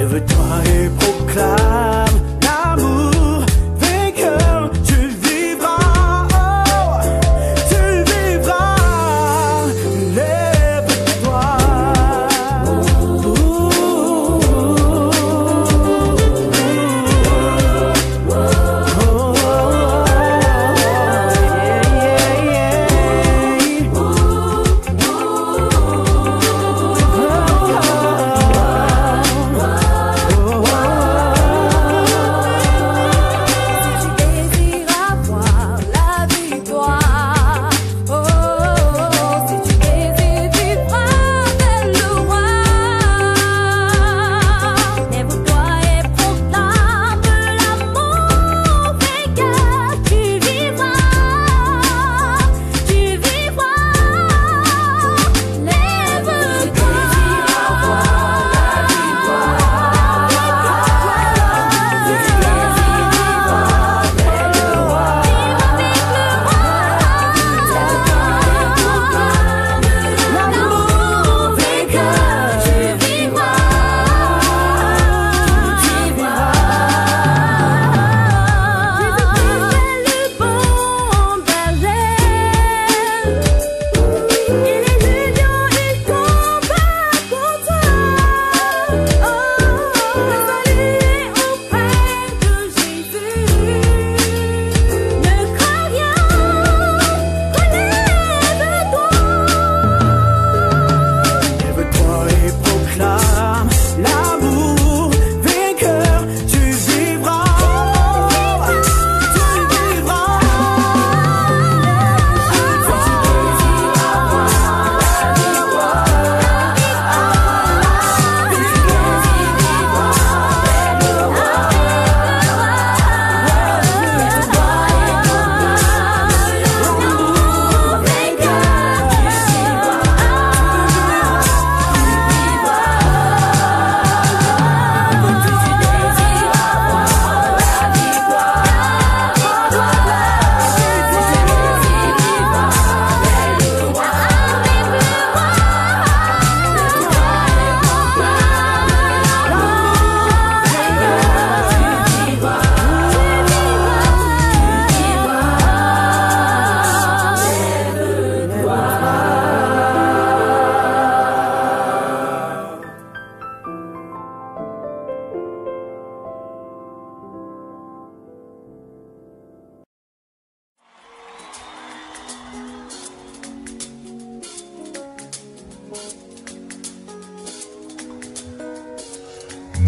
Lève-toi et proclame l'amour vainqueur, tu vivras, oh, tu vivras. Lève-toi.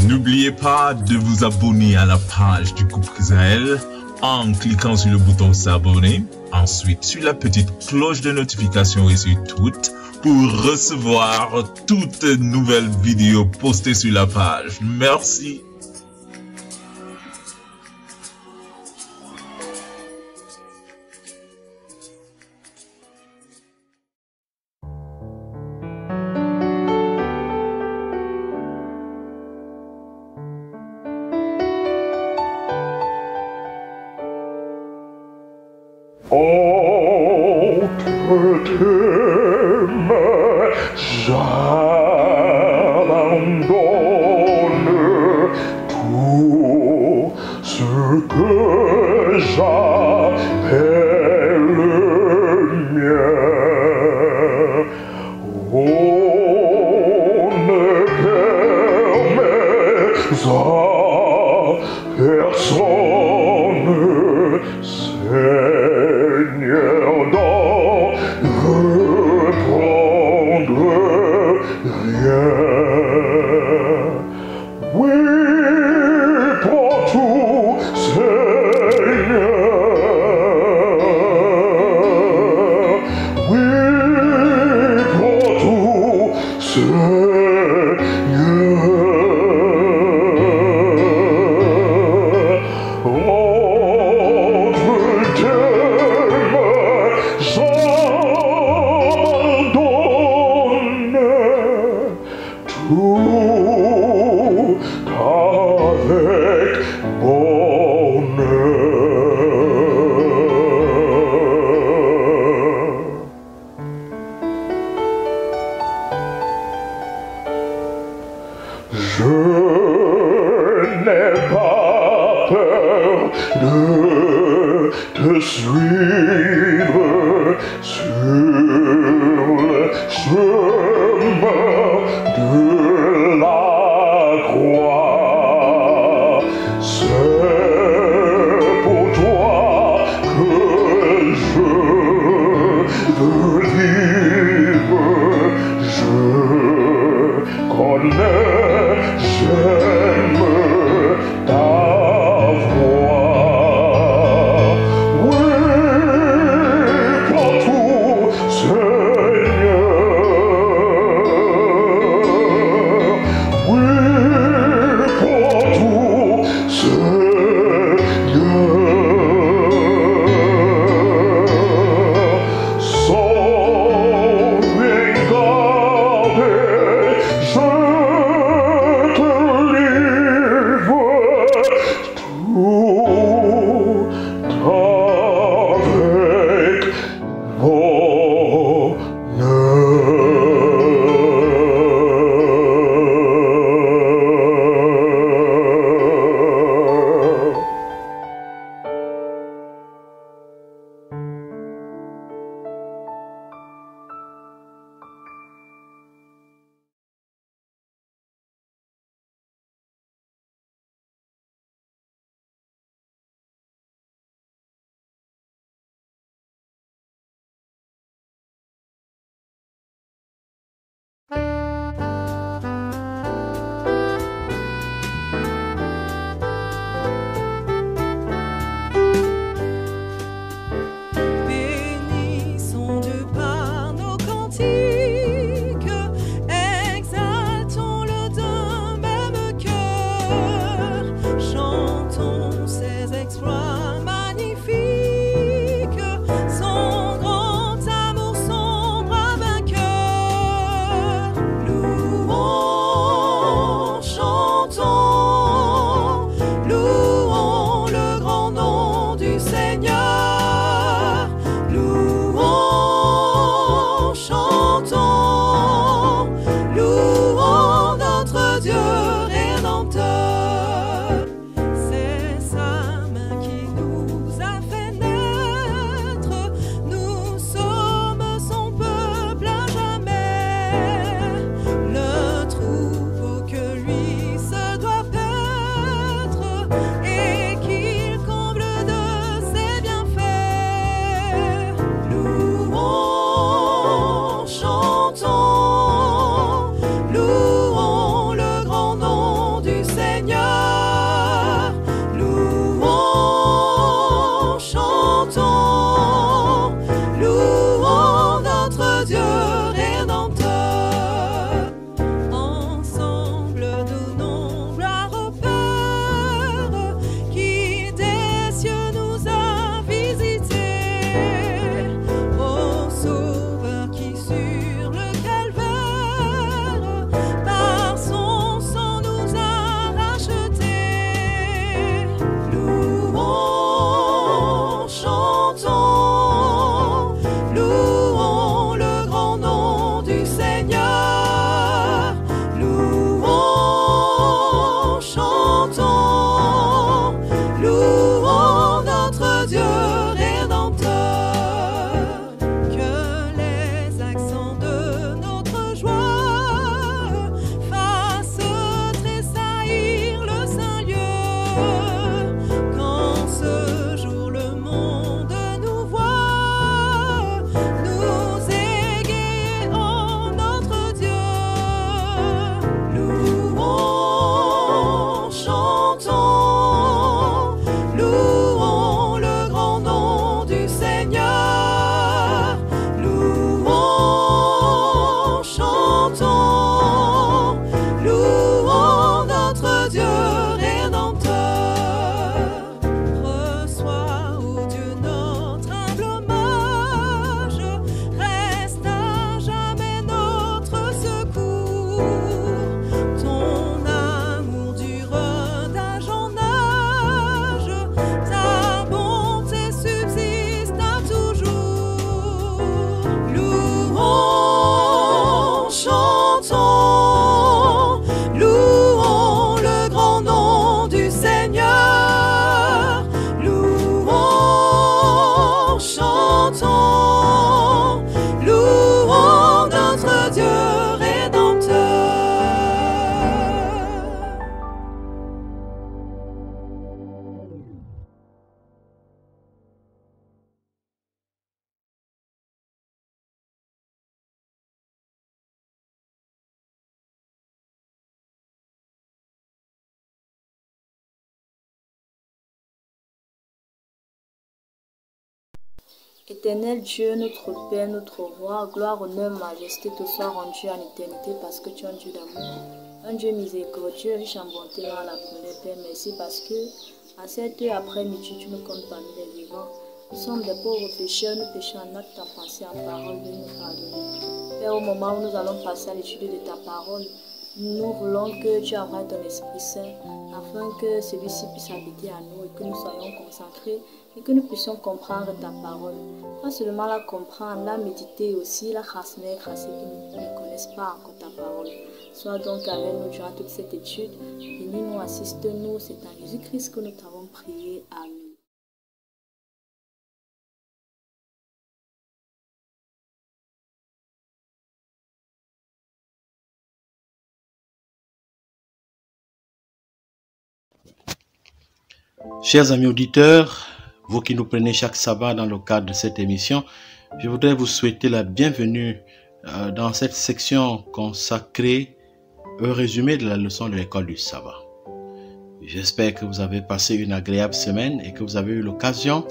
N'oubliez pas de vous abonner à la page du groupe Israël en cliquant sur le bouton s'abonner, ensuite sur la petite cloche de notification et sur toutes pour recevoir toutes nouvelles vidéos postées sur la page. Merci. Entre tes mains, j'abandonne tout ce que j'appelle mien. Oh, ne permets à personne, Seigneur, d'en reprendre rien. Oui, prends tout, Seigneur. Oui, prends tout, Seigneur. Entre tes mains, j'abandonne tout avec bonheur. Je n'ai pas peur de te suivre sur le chemin de la croix. C'est pour toi que je veux vivre. Je connais, j'aime ta voix. Oui, prends tout Éternel Dieu, notre Père, notre Roi, gloire, honneur, majesté te soit rendue en éternité parce que tu es un Dieu d'amour, un Dieu miséricordieux, riche en bonté dans la colère, Père. Merci parce que à cette heure après-midi, tu nous comptes parmi les vivants. Nous sommes des pauvres pécheurs, nous péchons en acte, en pensée, en parole, de nous pardonner. Père, au moment où nous allons passer à l'étude de ta parole, nous voulons que tu envoies ton Esprit Saint afin que celui-ci puisse habiter à nous et que nous soyons concentrés et que nous puissions comprendre ta parole. Pas seulement la comprendre, la méditer aussi, la rasmer, grâce qui ne connaissent pas encore ta parole. Sois donc avec nous durant toute cette étude. Bénis-nous, assiste-nous. C'est en Jésus-Christ que nous t'avons prié. Amen. Chers amis auditeurs, vous qui nous prenez chaque sabbat dans le cadre de cette émission, je voudrais vous souhaiter la bienvenue dans cette section consacrée au résumé de la leçon de l'école du sabbat. J'espère que vous avez passé une agréable semaine et que vous avez eu l'occasion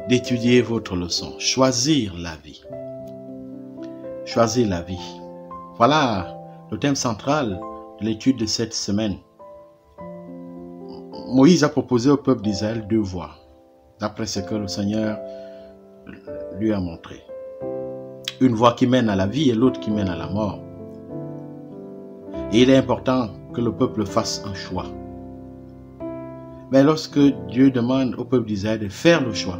d'étudier votre leçon. Choisir la vie. Choisir la vie. Voilà le thème central de l'étude de cette semaine. Moïse a proposé au peuple d'Israël deux voies, d'après ce que le Seigneur lui a montré. Une voie qui mène à la vie et l'autre qui mène à la mort. Et il est important que le peuple fasse un choix. Mais lorsque Dieu demande au peuple d'Israël de faire le choix,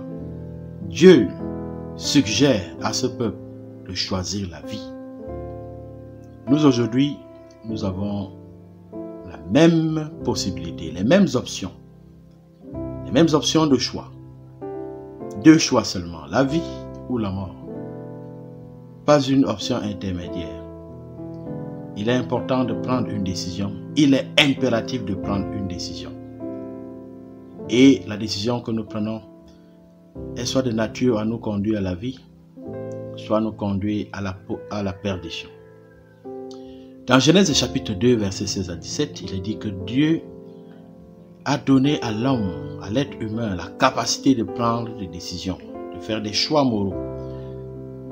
Dieu suggère à ce peuple de choisir la vie. Nous aujourd'hui, nous avons la même possibilité, les mêmes options de choix. Deux choix seulement, la vie ou la mort. Pas une option intermédiaire. Il est important de prendre une décision. Il est impératif de prendre une décision. Et la décision que nous prenons est soit de nature à nous conduire à la vie, soit nous conduire à la perdition. Dans Genèse chapitre 2, versets 16 à 17, il est dit que Dieu a donné à l'homme, à l'être humain, la capacité de prendre des décisions, de faire des choix moraux,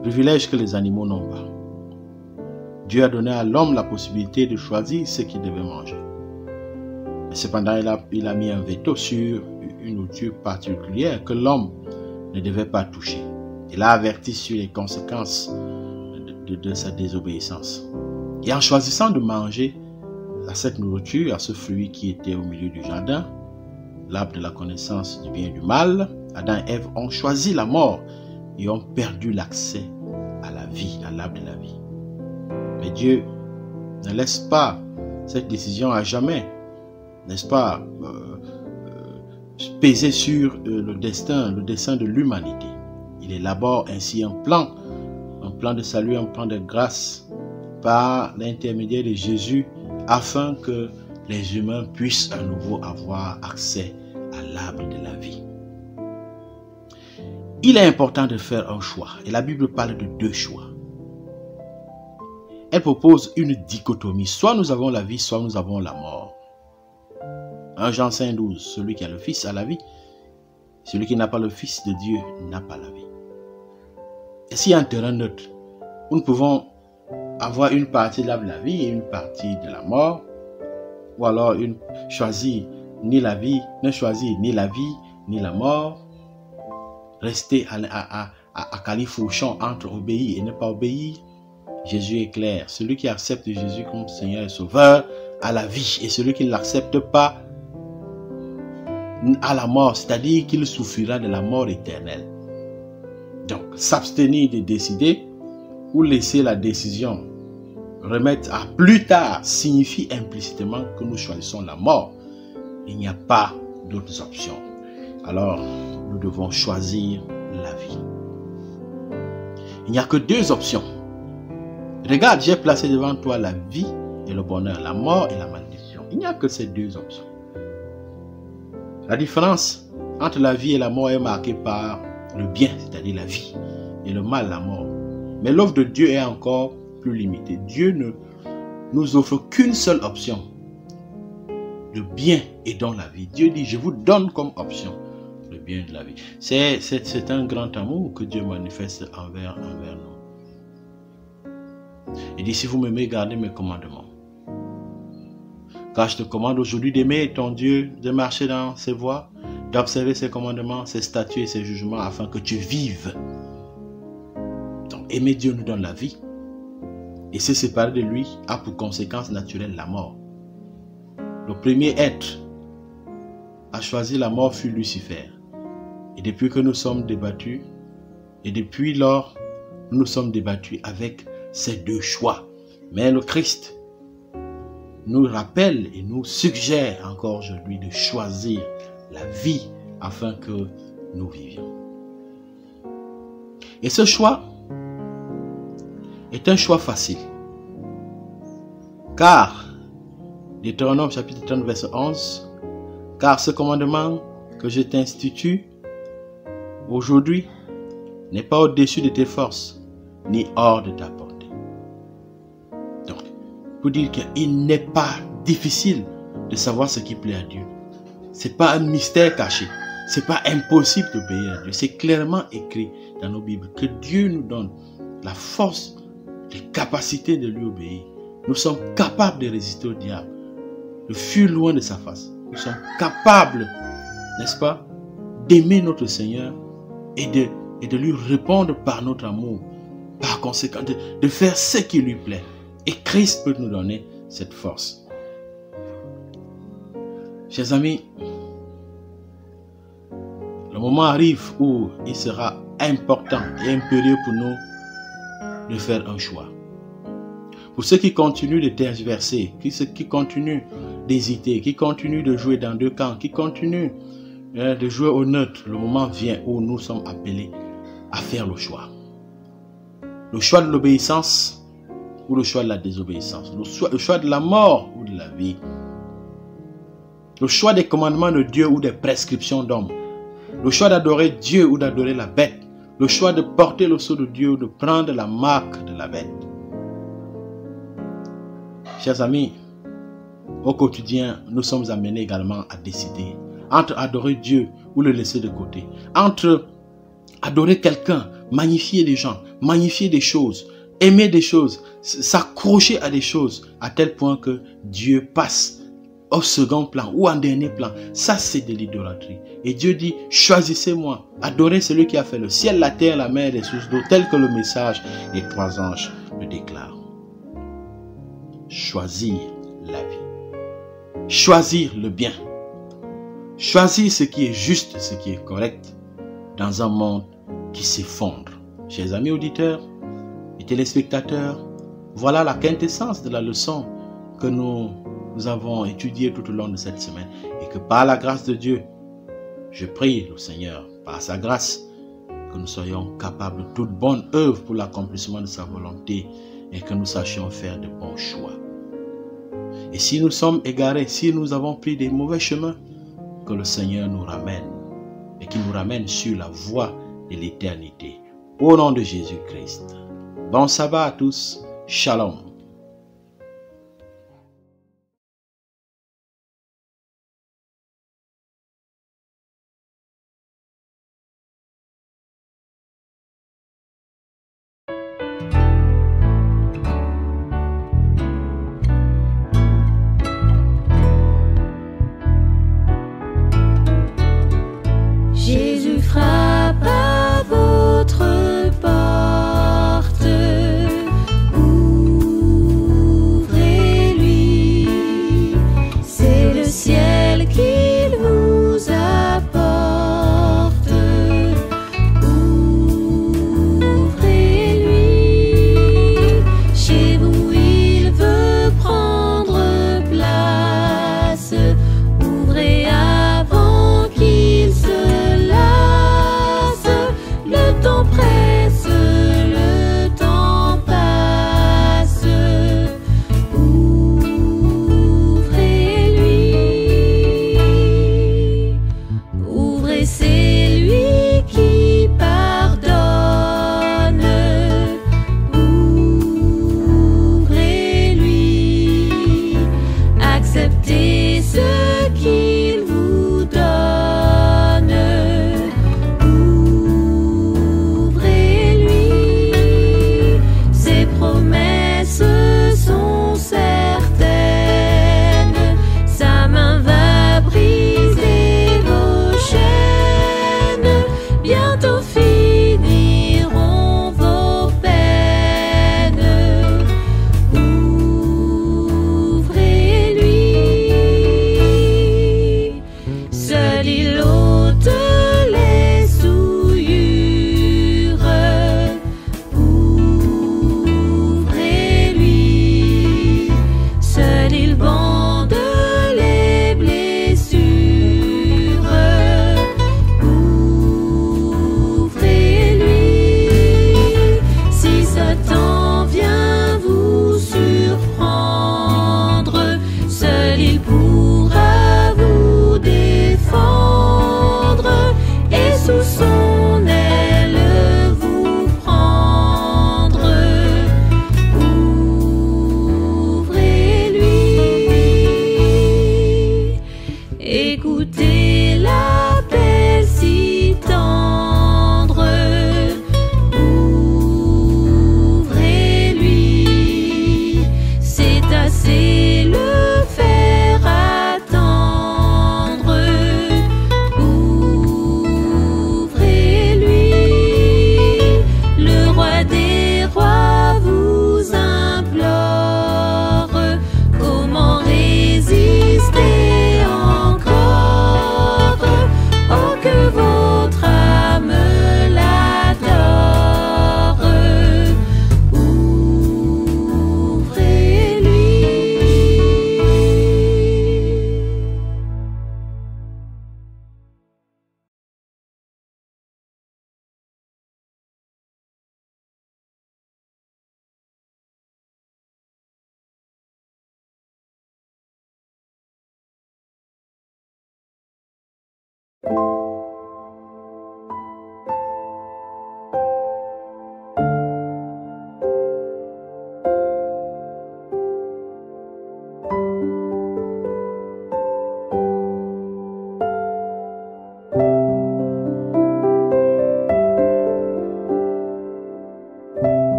privilège que les animaux n'ont pas. Dieu a donné à l'homme la possibilité de choisir ce qu'il devait manger. Mais cependant, il a mis un veto sur une nourriture particulière que l'homme ne devait pas toucher. Il a averti sur les conséquences de sa désobéissance. Et en choisissant de manger à cette nourriture, à ce fruit qui était au milieu du jardin, l'arbre de la connaissance du bien et du mal, Adam et Ève ont choisi la mort et ont perdu l'accès à la vie, à l'arbre de la vie. Mais Dieu ne laisse pas cette décision à jamais, n'est-ce pas, peser sur le destin de l'humanité. Il élabore ainsi un plan de salut, un plan de grâce, par l'intermédiaire de Jésus, afin que les humains puissent à nouveau avoir accès à l'arbre de la vie. Il est important de faire un choix, et la Bible parle de deux choix. Elle propose une dichotomie, soit nous avons la vie, soit nous avons la mort. 1 Jean 5,12, celui qui a le Fils a la vie, celui qui n'a pas le Fils de Dieu n'a pas la vie. Et s'il y a un terrain neutre, nous pouvons avoir une partie de la vie et une partie de la mort, ou alors choisir ni la vie, ne choisir ni la vie ni la mort, rester à califourchon entre obéir et ne pas obéir. Jésus est clair, celui qui accepte Jésus comme Seigneur et Sauveur a la vie, et celui qui ne l'accepte pas à la mort, c'est-à-dire qu'il souffrira de la mort éternelle. Donc, s'abstenir de décider ou laisser la décision remettre à plus tard signifie implicitement que nous choisissons la mort. Il n'y a pas d'autres options. Alors, nous devons choisir la vie. Il n'y a que deux options. Regarde, j'ai placé devant toi la vie et le bonheur, la mort et la malédiction. Il n'y a que ces deux options. La différence entre la vie et la mort est marquée par le bien, c'est-à-dire la vie, et le mal, la mort. Mais l'offre de Dieu est encore plus limitée. Dieu ne nous offre qu'une seule option, le bien et donc la vie. Dieu dit, je vous donne comme option le bien de la vie. C'est un grand amour que Dieu manifeste envers nous. Il dit, si vous m'aimez, gardez mes commandements. Car je te commande aujourd'hui d'aimer ton Dieu, de marcher dans ses voies, d'observer ses commandements, ses statuts et ses jugements, afin que tu vives. Donc, aimer Dieu nous donne la vie. Et se séparer de lui a pour conséquence naturelle la mort. Le premier être à choisir la mort fut Lucifer. Et depuis que nous sommes débattus, et depuis lors, nous nous sommes débattus avec ces deux choix. Mais le Christ nous rappelle et nous suggère encore aujourd'hui de choisir la vie afin que nous vivions. Et ce choix est un choix facile. Car, Deutéronome chapitre 30 verset 11, car ce commandement que je t'institue aujourd'hui n'est pas au-dessus de tes forces, ni hors de ta portée. Donc, pour dire qu'il n'est pas difficile de savoir ce qui plaît à Dieu. Ce n'est pas un mystère caché. Ce n'est pas impossible d'obéir à Dieu. C'est clairement écrit dans nos Bibles que Dieu nous donne la force, les capacités de lui obéir. Nous sommes capables de résister au diable, de fuir loin de sa face. Nous sommes capables, n'est-ce pas, d'aimer notre Seigneur et de lui répondre par notre amour, par conséquent, de faire ce qui lui plaît. Et Christ peut nous donner cette force. Chers amis, le moment arrive où il sera important et impérieux pour nous de faire un choix. Pour ceux qui continuent de tergiverser, qui continuent d'hésiter, qui continuent de jouer dans deux camps, qui continuent de jouer au neutre, le moment vient où nous sommes appelés à faire le choix. Le choix de l'obéissance ou le choix de la désobéissance. Le choix de la mort ou de la vie. Le choix des commandements de Dieu ou des prescriptions d'hommes. Le choix d'adorer Dieu ou d'adorer la bête. Le choix de porter le sceau de Dieu ou de prendre la marque de la bête. Chers amis, au quotidien, nous sommes amenés également à décider entre adorer Dieu ou le laisser de côté. Entre adorer quelqu'un, magnifier des gens, magnifier des choses, aimer des choses, s'accrocher à des choses, à tel point que Dieu passe au second plan ou en dernier plan. Ça, c'est de l'idolâtrie. Et Dieu dit, choisissez-moi, adorez celui qui a fait le ciel, la terre, la mer et les sources d'eau, tel que le message des 3 anges le déclare. Choisir la vie. Choisir le bien. Choisir ce qui est juste, ce qui est correct dans un monde qui s'effondre. Chers amis auditeurs et téléspectateurs, voilà la quintessence de la leçon que nous avons étudiée tout au long de cette semaine et que par la grâce de Dieu, je prie le Seigneur, par sa grâce, que nous soyons capables de toute bonne œuvre pour l'accomplissement de sa volonté et que nous sachions faire de bons choix. Et si nous sommes égarés, si nous avons pris des mauvais chemins, que le Seigneur nous ramène et qu'il nous ramène sur la voie de l'éternité. Au nom de Jésus-Christ. Bon sabbat à tous. Shalom. Jésus frappe à votre porte. Ouvrez.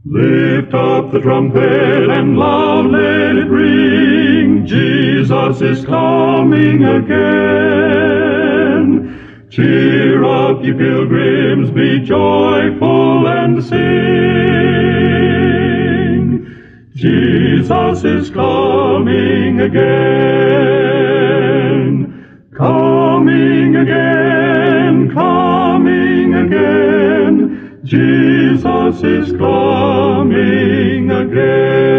Lift up the trumpet and loud let it ring. Jesus is coming again. Cheer up, ye pilgrims, be joyful and sing. Jesus is coming again. Coming again, coming again. Jesus is coming again.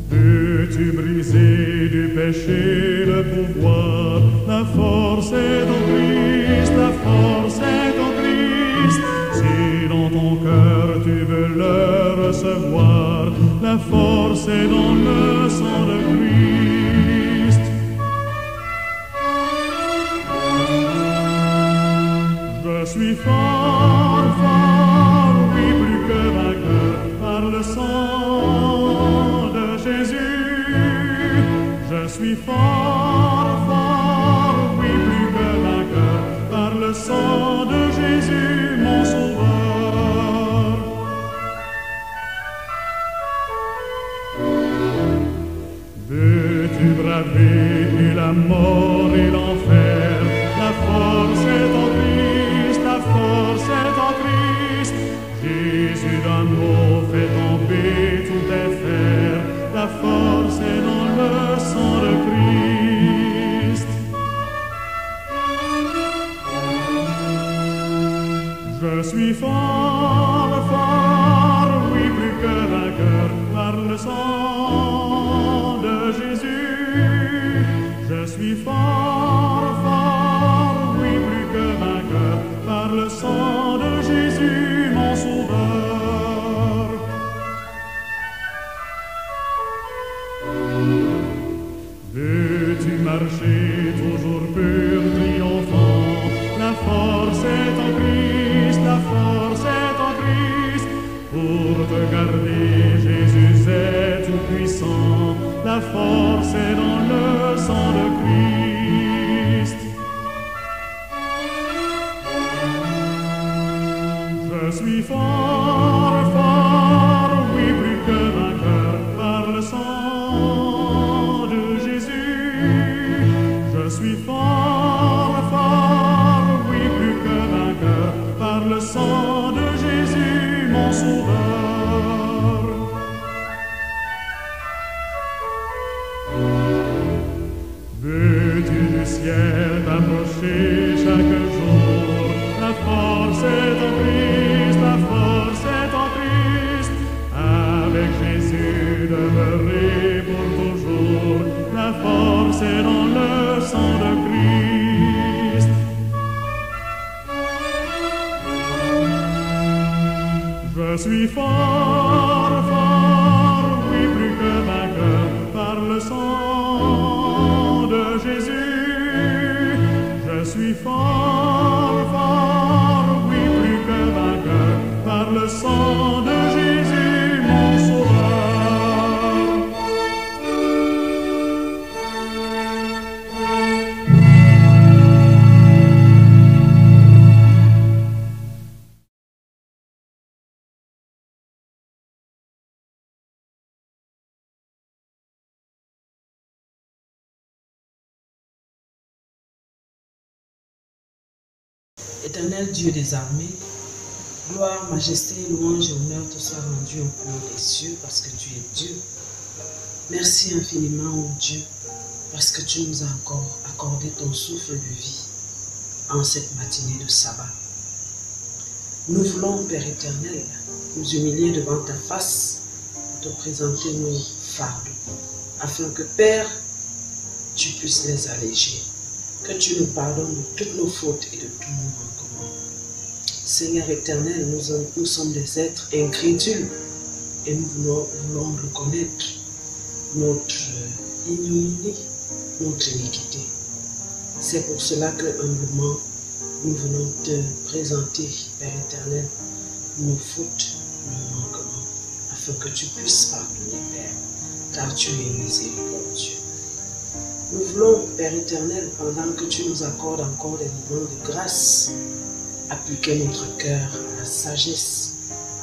Veux-tu briser du péché le pouvoir? La force est en Christ, la force est en Christ. Si dans ton cœur tu veux le recevoir, la force est dans le sang de Christ. Je suis fort, fort, oui, plus que vainqueur par le sang de Jésus. Je suis fort, fort, oui, plus que vainqueur par le sang de Jésus, mon sauveur. Veux-tu braver la mort et l'enfer? La force est en Christ, la force est en Christ. Jésus d'amour fait tomber tous tes fers. La force est dans le sang de Christ. Je suis fort, fort, oui, plus que vainqueur par le sang de Jésus. Je suis fort, fort, oui, plus que vainqueur par le sang de Jésus, mon sauveur. Veux-tu marcher toujours pur, triomphant? La force est en Christ, la force est en Christ. Pour te garder, Jésus est tout puissant. La force est dans le sang de Christ. Je suis fort, fort, oui, plus que vainqueur par le sang de Jésus. Je suis fort, fort, oui, plus que vainqueur par le sang de Jésus, mon sauveur. Veux-tu du ciel t'approcher chaque jour? La force est en Christ, la force est en Christ. Avec Jésus demeurer pour toujours. La force est dans le sang de Christ. Je suis fort, fort, oui, plus que vainqueur par le sang de Jésus. Je suis fort, fort, oui, plus que vainqueur par le sang de Jésus, mon sauveur. Éternel Dieu des armées, gloire, majesté, louange et honneur te soient rendus au plus haut des cieux parce que tu es Dieu. Merci infiniment, ô Dieu, parce que tu nous as encore accordé ton souffle de vie en cette matinée de sabbat. Nous voulons, Père éternel, nous humilier devant ta face pour te présenter nos fardeaux, afin que, Père, tu puisses les alléger, que tu nous pardonnes de toutes nos fautes et de tous nos manquements. Seigneur éternel, nous sommes des êtres incrédules et nous voulons reconnaître notre ignominie, notre iniquité. C'est pour cela que humblement nous venons te présenter, Père éternel, nos fautes, nos manquements, afin que tu puisses pardonner, Père, car tu es miséricordieux. Nous voulons, Père éternel, pendant que tu nous accordes encore des moments de grâce, appliquer notre cœur à la sagesse,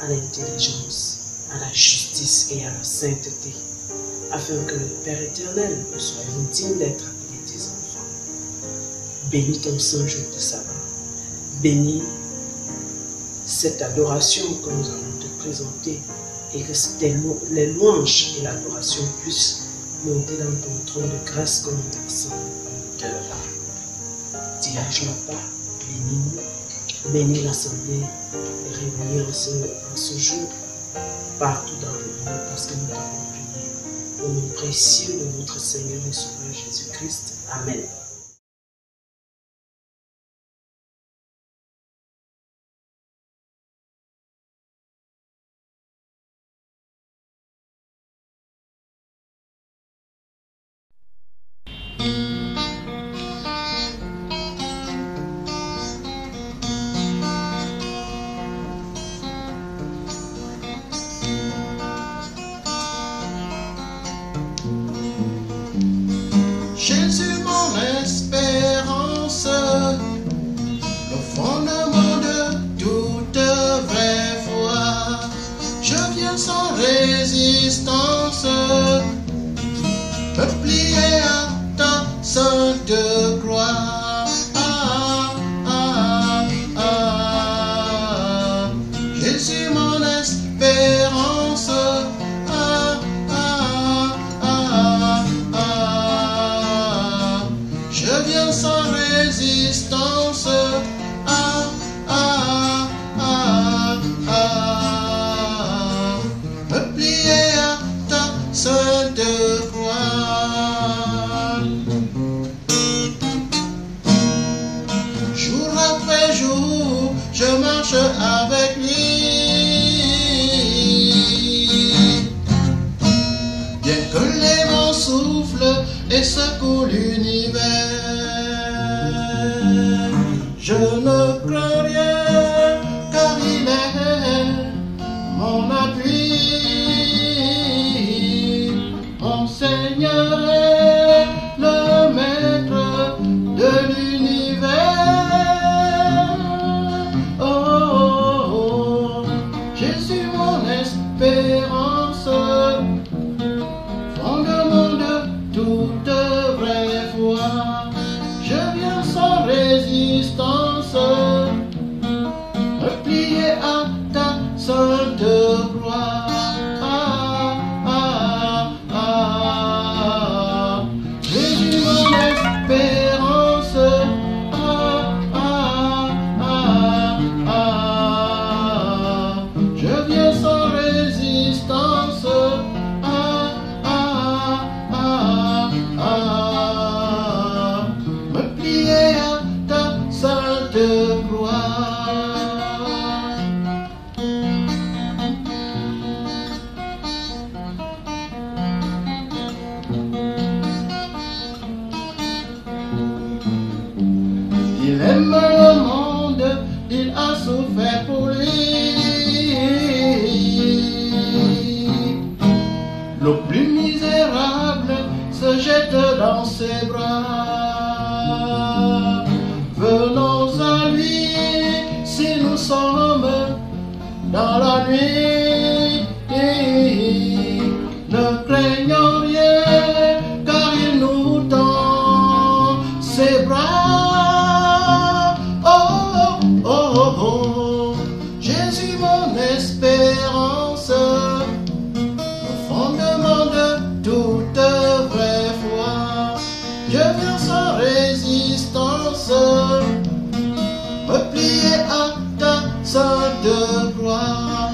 à l'intelligence, à la justice et à la sainteté, afin que, Père éternel, nous soyons dignes d'être appelés tes enfants. Bénis ton saint jour de sabbat. Bénis cette adoration que nous allons te présenter et que les louanges et l'adoration puissent monter dans ton trône de grâce comme un accent de la. Dirige-nous pas, bénis-nous, bénis l'assemblée réunie en ce jour partout dans le monde parce que nous t'avons prié. Au nom précieux de notre Seigneur et Sauveur Jésus-Christ. Amen. Jésus mon espérance, le fondement de toute vraie foi. Je viens sans résistance, me plier à ta sainte gloire. Jésus mon espérance. Je viens sans résistance, me plier à ta sainte gloire. Jour après jour, je marche avec lui, bien que les vents soufflent et secouent l'univers. Je ne crains rien, car il est mon appui. Mon Seigneur est le maître de l'univers. Oh, Jésus mon espérance, fondement de toute vraie foi. Je viens sans résistance, me plier à ta sainte gloire. Jésus mon espérance, je viens sans résistance, me plier à ta sainte gloire. Il aime le monde, il a souffert pour lui. Le plus misérable se jette dans ses bras. Venons à lui si nous sommes dans la nuit. Ne craignons rien car il nous tend ses bras. Oh, oh, oh, oh. Jésus mon espérance, le fondement de toute vraie foi. de gloire.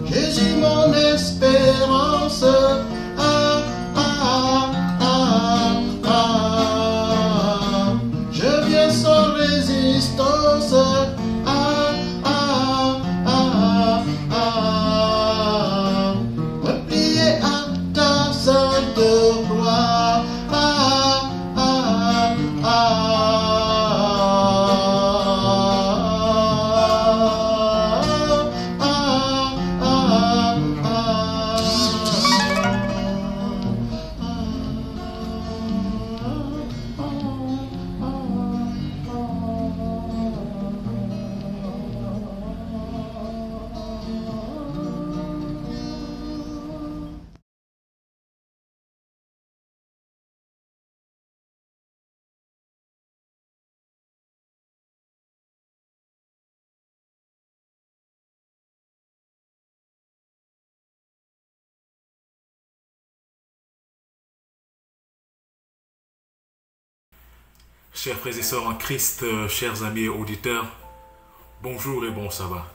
Jésus mon espérance. Je viens sans résistance. Replié à ta sainte gloire. Chers frères et sœurs en Christ, chers amis et auditeurs, bonjour et bon sabbat.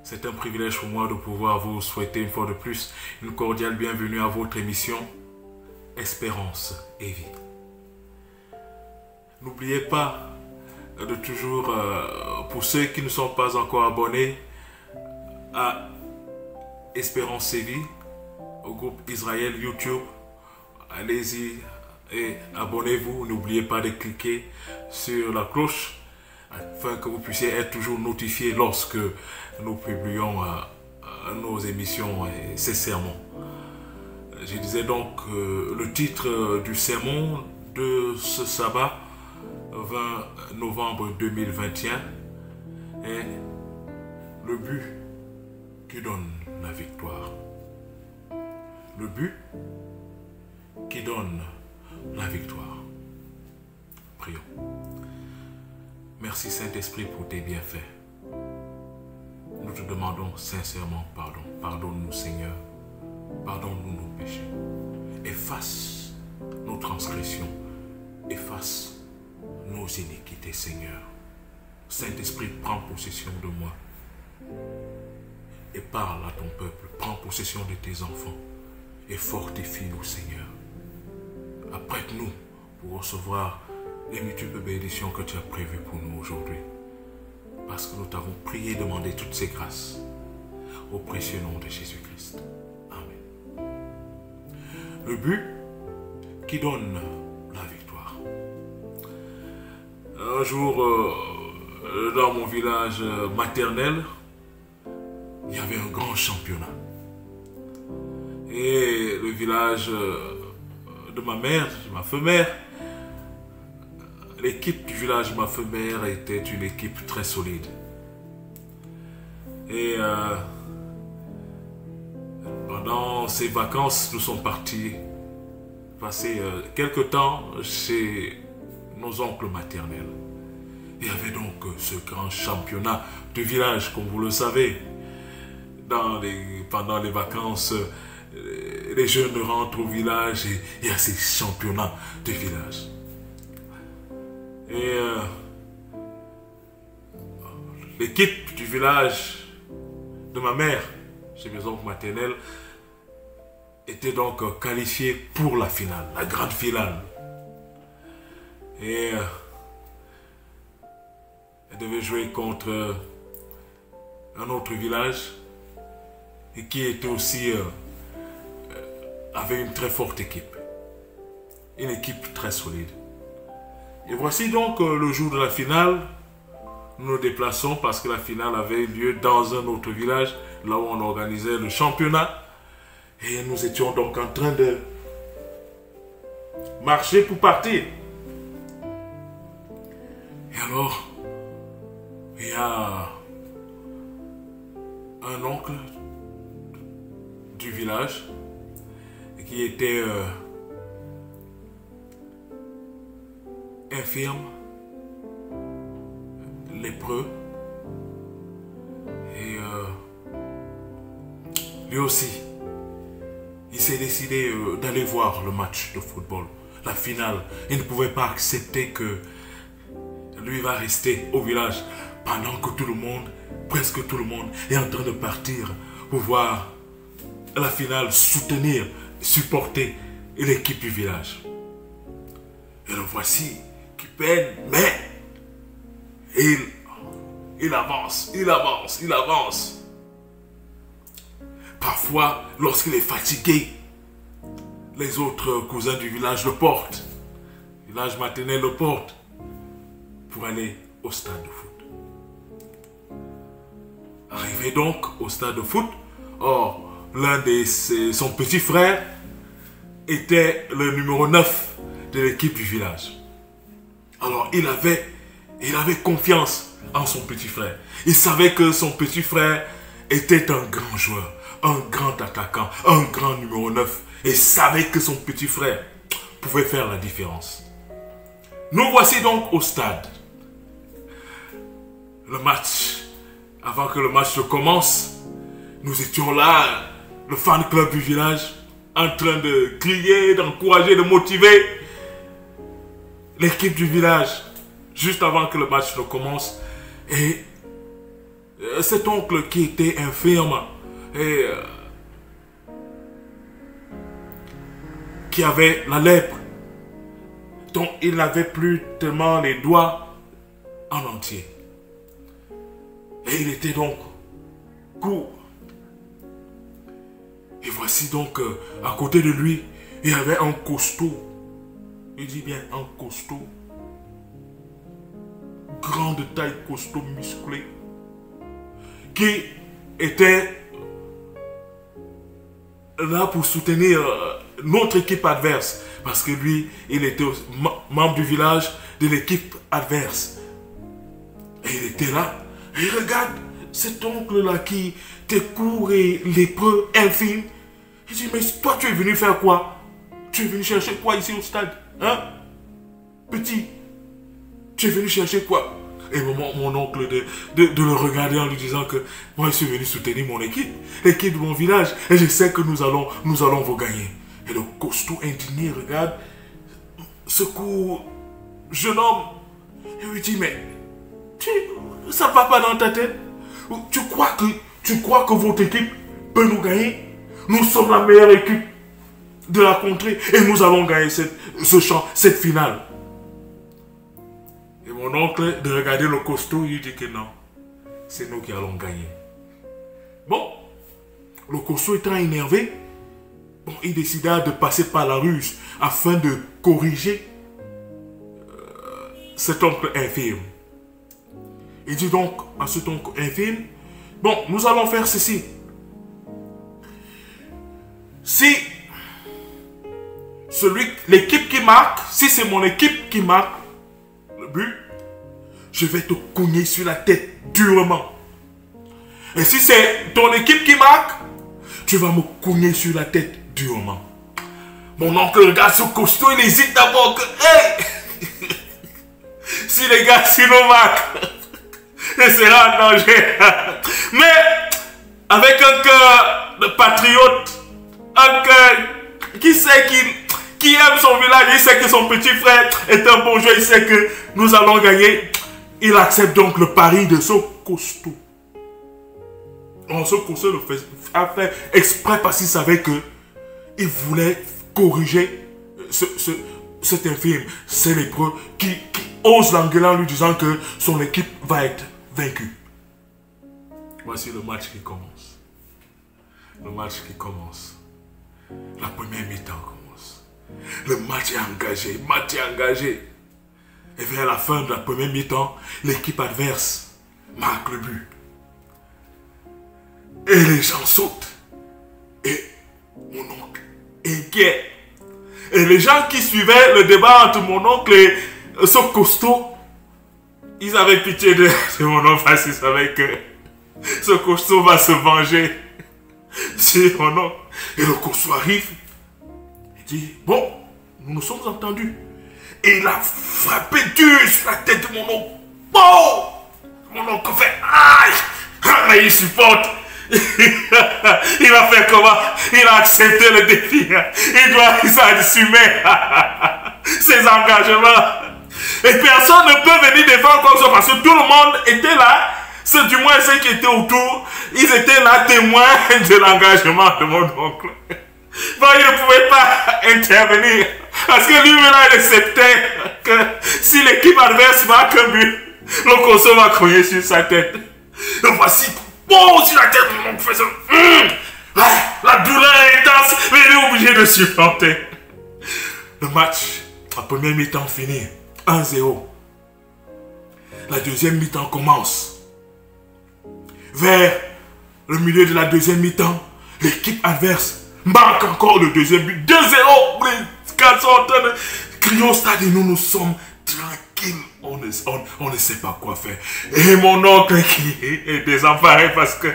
C'est un privilège pour moi de pouvoir vous souhaiter une fois de plus une cordiale bienvenue à votre émission Espérance et vie. N'oubliez pas de toujours, pour ceux qui ne sont pas encore abonnés à Espérance et vie, au groupe Israël YouTube, allez-y et abonnez-vous. N'oubliez pas de cliquer sur la cloche afin que vous puissiez être toujours notifié lorsque nous publions nos émissions et ces sermons. Je disais donc le titre du sermon de ce sabbat 20 novembre 2021 est le but qui donne la victoire. Le but qui donne la victoire. Prions. Merci Saint-Esprit pour tes bienfaits. Nous te demandons sincèrement pardon. Pardonne-nous Seigneur. Pardonne-nous nos péchés. Efface nos transgressions. Efface nos iniquités Seigneur. Saint-Esprit, prends possession de moi. Et parle à ton peuple. Prends possession de tes enfants. Et fortifie-nous Seigneur. Apprête-nous pour recevoir les multiples bénédictions que tu as prévues pour nous aujourd'hui. Parce que nous t'avons prié et demandé toutes ces grâces au précieux nom de Jésus-Christ. Amen. Le but qui donne la victoire. Un jour, dans mon village maternel, il y avait un grand championnat. Et le village de ma mère, ma feu-mère, l'équipe du village de ma feu-mère était une équipe très solide. Et pendant ces vacances, nous sommes partis passer quelques temps chez nos oncles maternels. Il y avait donc ce grand championnat du village, comme vous le savez. Pendant les vacances, les jeunes rentrent au village et il y a ces championnats de village. Et l'équipe du village de ma mère, chez mes oncles maternels, était donc qualifiée pour la finale, la grande finale. Et elle devait jouer contre un autre village et qui était aussi avait une très forte équipe, une équipe très solide. Et voici donc le jour de la finale. Nous nous déplaçons parce que la finale avait lieu dans un autre village, là où on organisait le championnat. Et nous étions donc en train de marcher pour partir. Et alors, il y a un oncle du village qui était infirme, lépreux, et lui aussi, il s'est décidé d'aller voir le match de football, la finale. Il ne pouvait pas accepter que lui va rester au village pendant que tout le monde, presque tout le monde, est en train de partir pour voir la finale, soutenir, supporter l'équipe du village. Et le voici qui peine, mais il avance, il avance, il avance. Parfois, lorsqu'il est fatigué, les autres cousins du village le portent. Le village maternel le porte pour aller au stade de foot. Arrivé donc au stade de foot, or, son petit frère était le numéro 9 de l'équipe du village. Alors, il avait confiance en son petit frère. Il savait que son petit frère était un grand joueur, un grand attaquant, un grand numéro 9. Et il savait que son petit frère pouvait faire la différence. Nous voici donc au stade. Le match, avant que le match ne commence, nous étions là, le fan club du village, en train de crier, d'encourager, de motiver l'équipe du village, juste avant que le match ne commence. Et cet oncle qui était infirme et qui avait la lèpre, dont il n'avait plus tellement les doigts en entier. Et il était donc court. Et voici donc, à côté de lui, il y avait un costaud. Il dit bien un costaud. Grande taille, costaud, musclé. Qui était là pour soutenir notre équipe adverse. Parce que lui, il était membre du village de l'équipe adverse. Et il était là. Et il regarde cet oncle-là qui était court et lépreux, infime. Il dit, mais toi, tu es venu faire quoi? Tu es venu chercher quoi ici au stade? Hein? Petit, tu es venu chercher quoi? Et mon oncle de le regarder en lui disant que moi, je suis venu soutenir mon équipe, l'équipe de mon village. Et je sais que nous allons vous gagner. Et le costaud indigné regarde ce court jeune homme. Et lui dit, mais ça ne va pas dans ta tête? Tu crois que votre équipe peut nous gagner? Nous sommes la meilleure équipe de la contrée et nous allons gagner cette finale. Et mon oncle, de regarder le costaud, il dit que non, c'est nous qui allons gagner. Bon, le costaud étant énervé, bon, il décida de passer par la ruse afin de corriger cet oncle infirme. Il dit donc à cet oncle infirme, bon, nous allons faire ceci. Si l'équipe qui marque, si c'est mon équipe qui marque le but, je vais te cogner sur la tête durement. Et si c'est ton équipe qui marque, tu vas me cogner sur la tête durement. Mon oncle regarde ce costaud, il hésite d'abord que, hey, si les gars, si nous marquent, il sera en danger. Mais avec un cœur de patriote, un cœur qui aime son village, il sait que son petit frère est un bon joueur, il sait que nous allons gagner. Il accepte donc le pari de ce costaud. Ce costaud a fait exprès parce qu'il savait que il voulait corriger cet infirme, ce lépreux qui ose l'engueuler en lui disant que son équipe va être vaincue. Voici le match qui commence. Le match qui commence. La première mi-temps commence. Le match est engagé. Et vers la fin de la première mi-temps, l'équipe adverse marque le but. Et les gens sautent. Et mon oncle est inquiet. Et les gens qui suivaient le débat entre mon oncle et ce costaud, ils avaient pitié de mon oncle parce qu'ils savaient que ce costaud va se venger sur mon oncle. Et le costaud arrive. Il dit, bon, nous nous sommes entendus. Et il a frappé dur sur la tête de mon oncle. Bon! Mon oncle fait aïe! Mais il supporte. Il a fait comment? Il a accepté le défi. Il doit s'assumer ses engagements. Et personne ne peut venir défendre comme ça parce que tout le monde était là. C'est du moins ceux qui étaient autour. Ils étaient là témoins de l'engagement de mon oncle. Bon, il ne pouvait pas intervenir. Parce que lui-même, il acceptait que si l'équipe adverse marque un but, le Kosso va cogner sur sa tête. Et voici, bon, sur la tête, mon oncle faisait. La douleur est intense, mais il est obligé de supporter. Le match, la première mi-temps finit 1-0. La deuxième mi-temps commence. Vers le milieu de la deuxième mi-temps, l'équipe adverse marque encore le deuxième but. 2-0. Les gars sont en train de crier au stade et nous sommes tranquilles. On ne sait pas quoi faire. Et mon oncle qui est désemparé parce que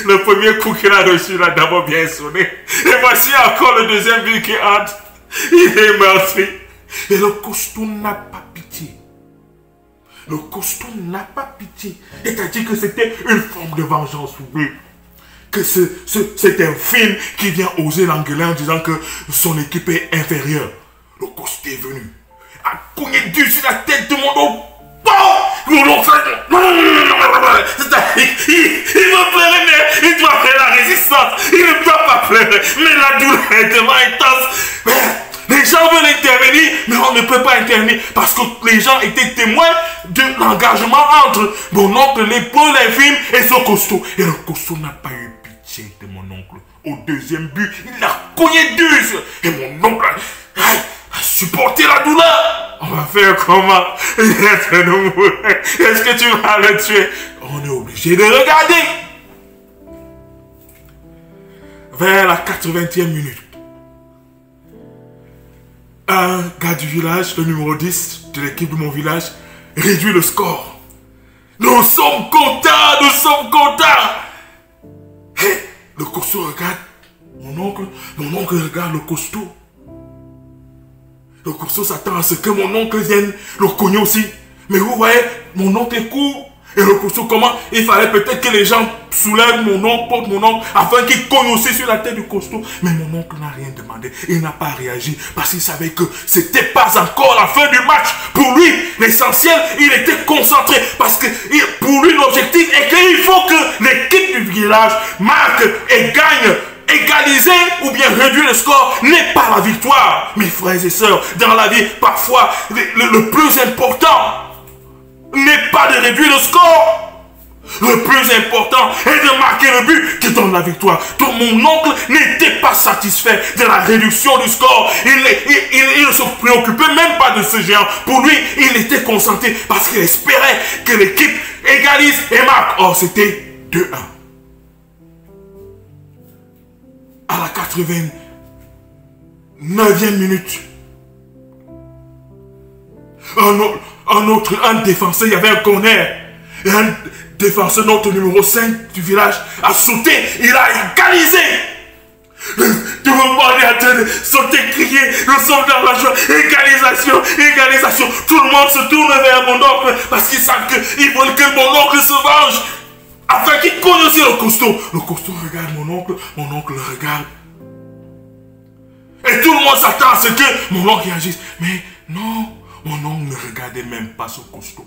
le premier coup qu'il a reçu l'a d'abord bien sonné. Et voici encore le deuxième but qui entre. Il est meurtri. Et le costaud n'a pas pitié. Le costaud n'a pas pitié. C'est-à-dire que c'était une forme de vengeance pour lui. Que c'est un film qui vient oser l'engueuler en disant que son équipe est inférieure. Le costaud est venu. A cogné dur sur la tête de mon oncle. Il veut pleurer, mais il doit faire la résistance. Il ne doit pas pleurer, mais la douleur est tellement intense. Les gens veulent intervenir, mais on ne peut pas intervenir parce que les gens étaient témoins de l'engagement entre mon oncle, l'épaule infime et ce costaud. Et le costaud n'a pas eu pitié de mon oncle. Au deuxième but, il a cogné dur. Et mon oncle a supporté la douleur. On va faire comment? Est-ce que tu vas le tuer? On est obligé de regarder. Vers la 80e minute, un gars du village, le numéro 10 de l'équipe de mon village, réduit le score. Nous sommes contents, nous sommes contents. Et le costaud regarde mon oncle regarde le costaud. Le costaud s'attend à ce que mon oncle vienne le cogner aussi. Mais vous voyez, mon oncle est court. Et le costaud, comment? Il fallait peut-être que les gens soulèvent mon oncle, portent mon oncle, afin qu'il cogne aussi sur la tête du costaud. Mais mon oncle n'a rien demandé. Il n'a pas réagi parce qu'il savait que c'était pas encore la fin du match. Pour lui, l'essentiel, il était concentré. Parce que pour lui, l'objectif est qu'il faut que l'équipe du village marque et gagne. Égaliser ou bien réduire le score n'est pas la victoire. Mes frères et sœurs, dans la vie, parfois, le plus important n'est pas de réduire le score. Le plus important est de marquer le but qui donne la victoire. Donc mon oncle n'était pas satisfait de la réduction du score. Il ne se préoccupait même pas de ce géant. Pour lui, il était concentré parce qu'il espérait que l'équipe égalise et marque. Or, c'était 2-1. À la 89e minute, un défenseur, il y avait un corner. Et un défenseur, notre numéro 5 du village, a sauté. Il a égalisé. Tout le monde est en train de sauter, crier. Nous sommes dans la joie. Égalisation, égalisation. Tout le monde se tourne vers mon oncle parce qu'ils savent qu'ils veulent que mon oncle se venge. Afin qu'il cogne aussi le costaud. Le costaud regarde mon oncle le regarde. Et tout le monde s'attend à ce que mon oncle réagisse. Mais non, mon oncle ne regardait même pas ce costaud.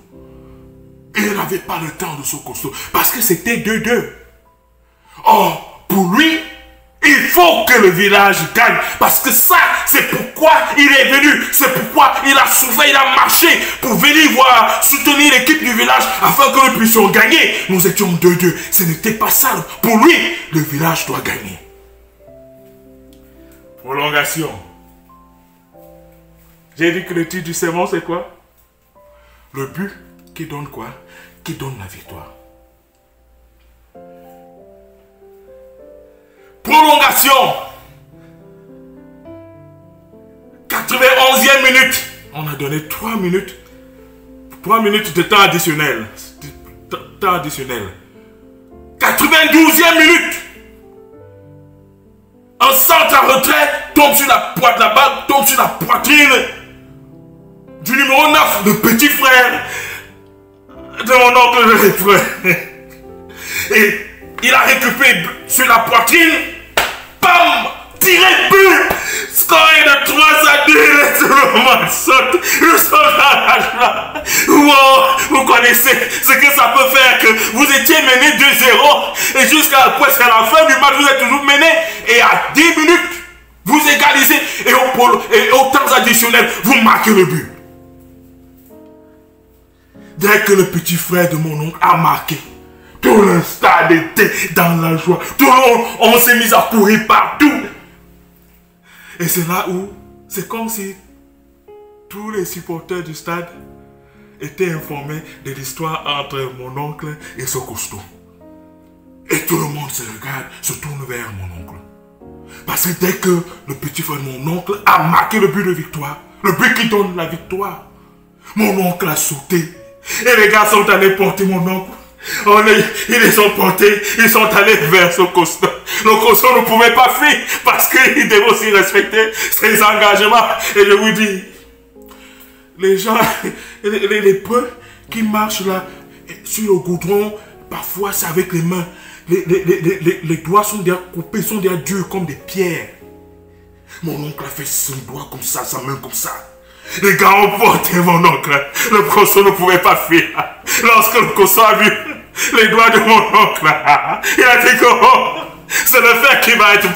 Il n'avait pas le temps de ce costaud. Parce que c'était 2-2. Or, pour lui, il faut que le village gagne. Parce que ça, c'est pourquoi il est venu. C'est pourquoi il a souffert, il a marché pour venir voir, soutenir l'équipe du village afin que nous puissions gagner. Nous étions 2-2. Ce n'était pas ça. Pour lui, le village doit gagner. Prolongation. J'ai dit que le titre du sermon, c'est quoi? Le but qui donne quoi? Qui donne la victoire. Prolongation. 91e minute. On a donné 3 minutes. 3 minutes de temps additionnel. 92e minute. Un centre à retrait tombe sur la balle, tombe sur la poitrine du numéro 9, le petit frère de mon oncle le frère. Et il a récupéré sur la poitrine. Bam! tiré but. Score de 3-2, tout le monde saute. Nous sommes dans la joie. Wow, vous connaissez ce que ça peut faire que vous étiez mené 2-0 et jusqu'à la fin du match, vous êtes toujours mené et à 10 minutes, vous égalisez et au temps additionnel, vous marquez le but. Dès que le petit frère de mon oncle a marqué, tout le stade était dans la joie. Tout le monde, on s'est mis à courir partout. Et c'est là où, c'est comme si tous les supporters du stade étaient informés de l'histoire entre mon oncle et ce costaud. Et tout le monde se regarde, se tourne vers mon oncle. Parce que dès que le petit frère de mon oncle a marqué le but de victoire, le but qui donne la victoire, mon oncle a sauté. Et les gars sont allés porter mon oncle. Ils les ont portés, ils sont allés vers ce costaud. Le costaud ne pouvait pas fuir parce qu'il devait aussi respecter ses engagements. Et je vous dis, les gens, les peu qui marchent là sur le goudron, parfois c'est avec les mains. Les doigts sont déjà coupés, sont déjà durs comme des pierres. Mon oncle a fait son doigt comme ça, sa main comme ça. Les gars ont porté mon oncle. Le costaud ne pouvait pas fuir. Lorsque le costaud a vu les doigts de mon oncle, il a dit que oh, c'est le fer qui va être...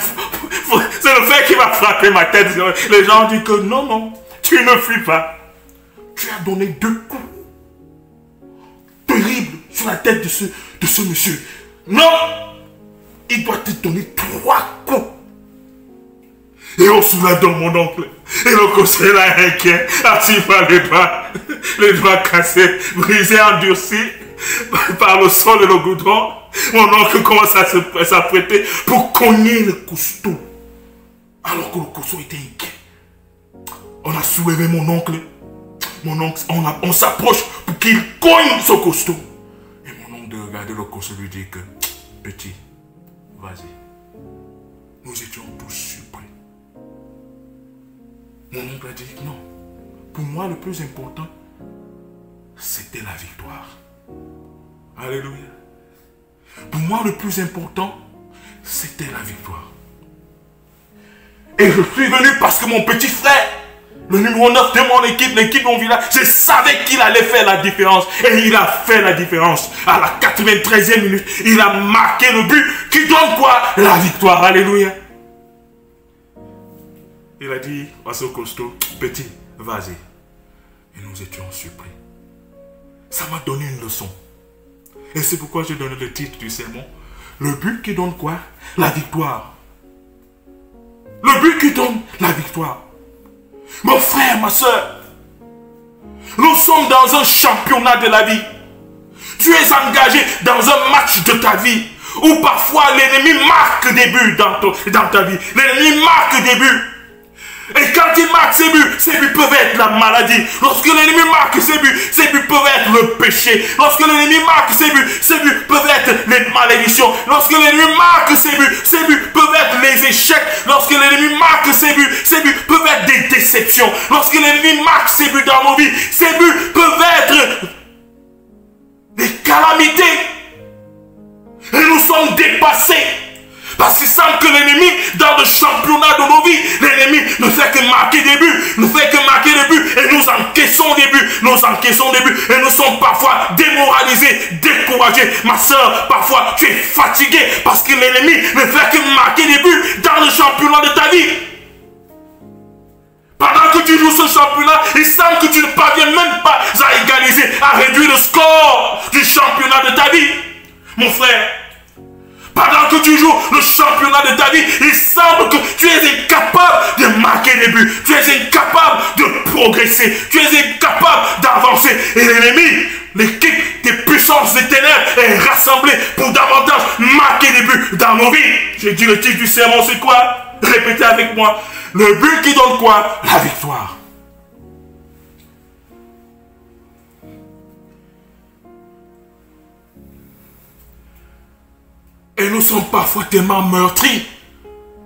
C'est le fer qui va frapper ma tête. Les gens ont dit que non, non, tu ne fuis pas. Tu as donné 2 coups terribles sur la tête de ce monsieur. Non, il doit te donner 3 coups. Et on soulève dans mon oncle. Et le conseiller là inquiet, assis par les doigts cassés, brisés, endurcis par le sol et le goudron. Mon oncle commence à s'apprêter pour cogner le costaud. Alors que le costaud était inquiet. On a soulevé mon oncle. On s'approche pour qu'il cogne ce costaud. Et mon oncle de regarder le costaud lui dit que, petit, vas-y. Nous étions tous surpris. Mon oncle a dit non. Pour moi, le plus important, c'était la victoire. Alléluia. Pour moi, le plus important, c'était la victoire. Et je suis venu parce que mon petit frère, le numéro 9 de mon équipe, l'équipe de mon village, je savais qu'il allait faire la différence. Et il a fait la différence. À la 93e minute, il a marqué le but qui donne quoi? La victoire. Alléluia. Il a dit à ce costaud, petit, vas-y. Et nous étions surpris. Ça m'a donné une leçon. Et c'est pourquoi j'ai donné le titre du sermon. Le but qui donne quoi? La victoire. Le but qui donne la victoire. Mon frère, ma soeur, nous sommes dans un championnat de la vie. Tu es engagé dans un match de ta vie où parfois l'ennemi marque des buts dans ta vie. L'ennemi marque des buts. Et quand il marque ses buts peuvent être la maladie. Lorsque l'ennemi marque ses buts peuvent être le péché. Lorsque l'ennemi marque ses buts peuvent être les malédictions. Lorsque l'ennemi marque ses buts peuvent être les échecs. Lorsque l'ennemi marque ses buts peuvent être des déceptions. Lorsque l'ennemi marque ses buts dans nos vies, ses buts peuvent être des calamités. Et nous sommes dépassés. Parce qu'il semble que l'ennemi, dans le championnat de nos vies, l'ennemi ne fait que marquer des buts, ne fait que marquer des buts, et nous encaissons des buts, et nous sommes parfois démoralisés, découragés. Ma soeur, parfois tu es fatigué parce que l'ennemi ne fait que marquer des buts dans le championnat de ta vie. Pendant que tu joues ce championnat, il semble que tu ne parviens même pas à égaliser, à réduire le score du championnat de ta vie. Mon frère, pendant que tu joues le championnat de ta vie, il semble que tu es incapable de marquer des buts. Tu es incapable de progresser. Tu es incapable d'avancer. Et l'ennemi, l'équipe des puissances des ténèbres est rassemblée pour davantage marquer des buts dans nos vies. J'ai dit le titre du sermon, c'est quoi? Répétez avec moi. Le but qui donne quoi? La victoire. Et nous sommes parfois tellement meurtris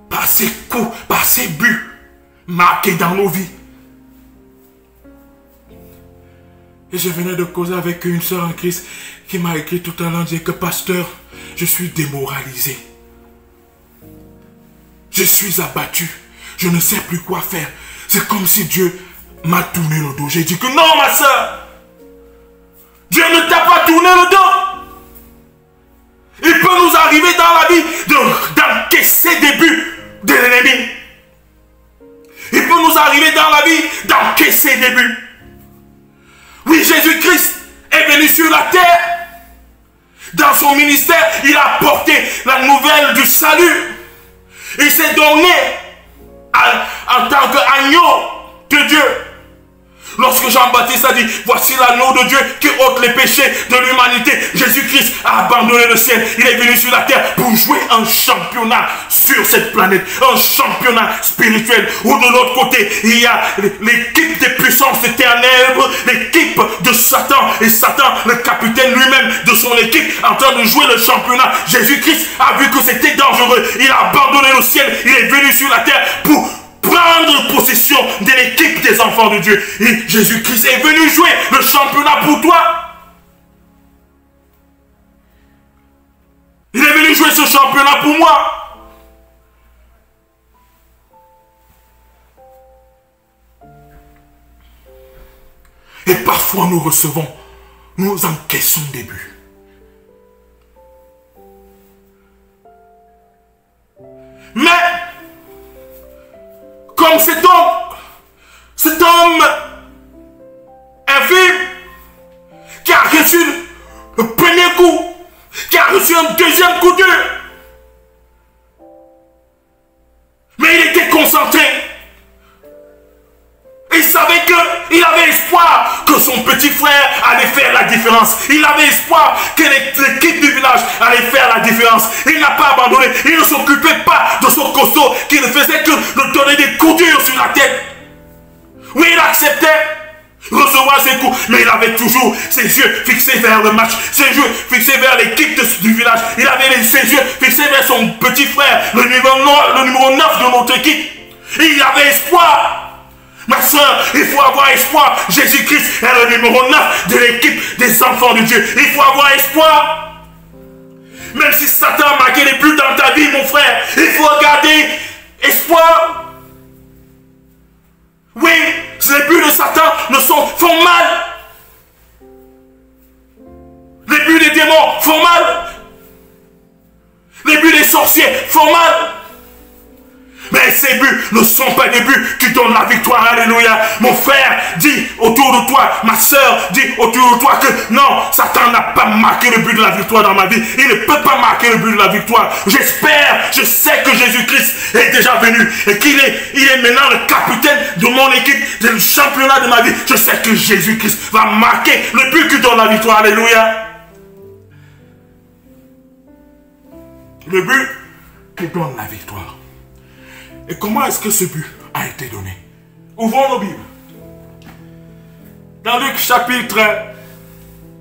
par ces coups, par ces buts marqués dans nos vies. Et je venais de causer avec une sœur en Christ qui m'a écrit tout à l'heure, disait que pasteur, je suis démoralisé. Je suis abattu. Je ne sais plus quoi faire. C'est comme si Dieu m'a tourné le dos. J'ai dit que non, ma soeur. Dieu ne t'a pas tourné le dos. Il peut nous arriver dans la vie d'encaisser des buts de l'ennemi. Il peut nous arriver dans la vie d'encaisser des buts. Oui, Jésus-Christ est venu sur la terre. Dans son ministère, il a apporté la nouvelle du salut. Il s'est donné en tant qu'agneau de Dieu. Lorsque Jean-Baptiste a dit, voici l'agneau de Dieu qui ôte les péchés de l'humanité. Jésus-Christ a abandonné le ciel. Il est venu sur la terre pour jouer un championnat sur cette planète. Un championnat spirituel. Où de l'autre côté, il y a l'équipe des puissances des ténèbres, l'équipe de Satan. Et Satan, le capitaine lui-même de son équipe, en train de jouer le championnat. Jésus-Christ a vu que c'était dangereux. Il a abandonné le ciel. Il est venu sur la terre pour prendre possession de l'équipe des enfants de Dieu. Et Jésus-Christ est venu jouer le championnat pour toi. Il est venu jouer ce championnat pour moi. Et parfois nous recevons, nous encaissons des buts. Mais comme cet homme infime qui a reçu le premier coup, qui a reçu un deuxième coup dur, mais il était concentré. Il savait qu'il avait espoir que son petit frère allait faire la différence. Il avait espoir que l'équipe du village allait faire la différence. Il n'a pas abandonné. Il ne s'occupait pas de son costaud qui ne faisait que de donner des coups durs sur la tête. Oui, il acceptait recevoir ses coups, mais il avait toujours ses yeux fixés vers le match, ses yeux fixés vers l'équipe du village. Il avait ses yeux fixés vers son petit frère, le numéro 9 de notre équipe. Et il avait espoir. Ma soeur, il faut avoir espoir. Jésus-Christ est le numéro 9 de l'équipe des enfants de Dieu. Il faut avoir espoir. Même si Satan a marqué les buts dans ta vie, mon frère, il faut garder espoir. Oui, les buts de Satan font mal. Les buts des démons font mal. Les buts des sorciers font mal. Mais ces buts ne sont pas des buts qui donnent la victoire. Alléluia. Mon frère, dis autour de toi, ma soeur, dis autour de toi que non, Satan n'a pas marqué le but de la victoire dans ma vie. Il ne peut pas marquer le but de la victoire. J'espère, je sais que Jésus-Christ est déjà venu et qu'il est maintenant le capitaine de mon équipe, du championnat de ma vie. Je sais que Jésus-Christ va marquer le but qui donne la victoire. Alléluia. Le but qui donne la victoire. Et comment est-ce que ce but a été donné? Ouvrons nos Bibles. Dans Luc chapitre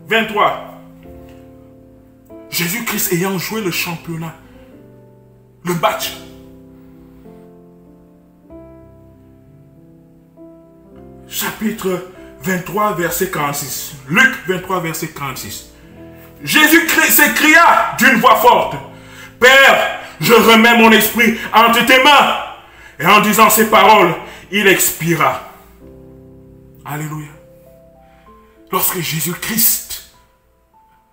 23, Jésus-Christ ayant joué le championnat, le match, chapitre 23, verset 46. Luc 23, verset 46. Jésus-Christ s'écria d'une voix forte, « Père, je remets mon esprit entre tes mains. » Et en disant ces paroles, il expira. Alléluia. Lorsque Jésus-Christ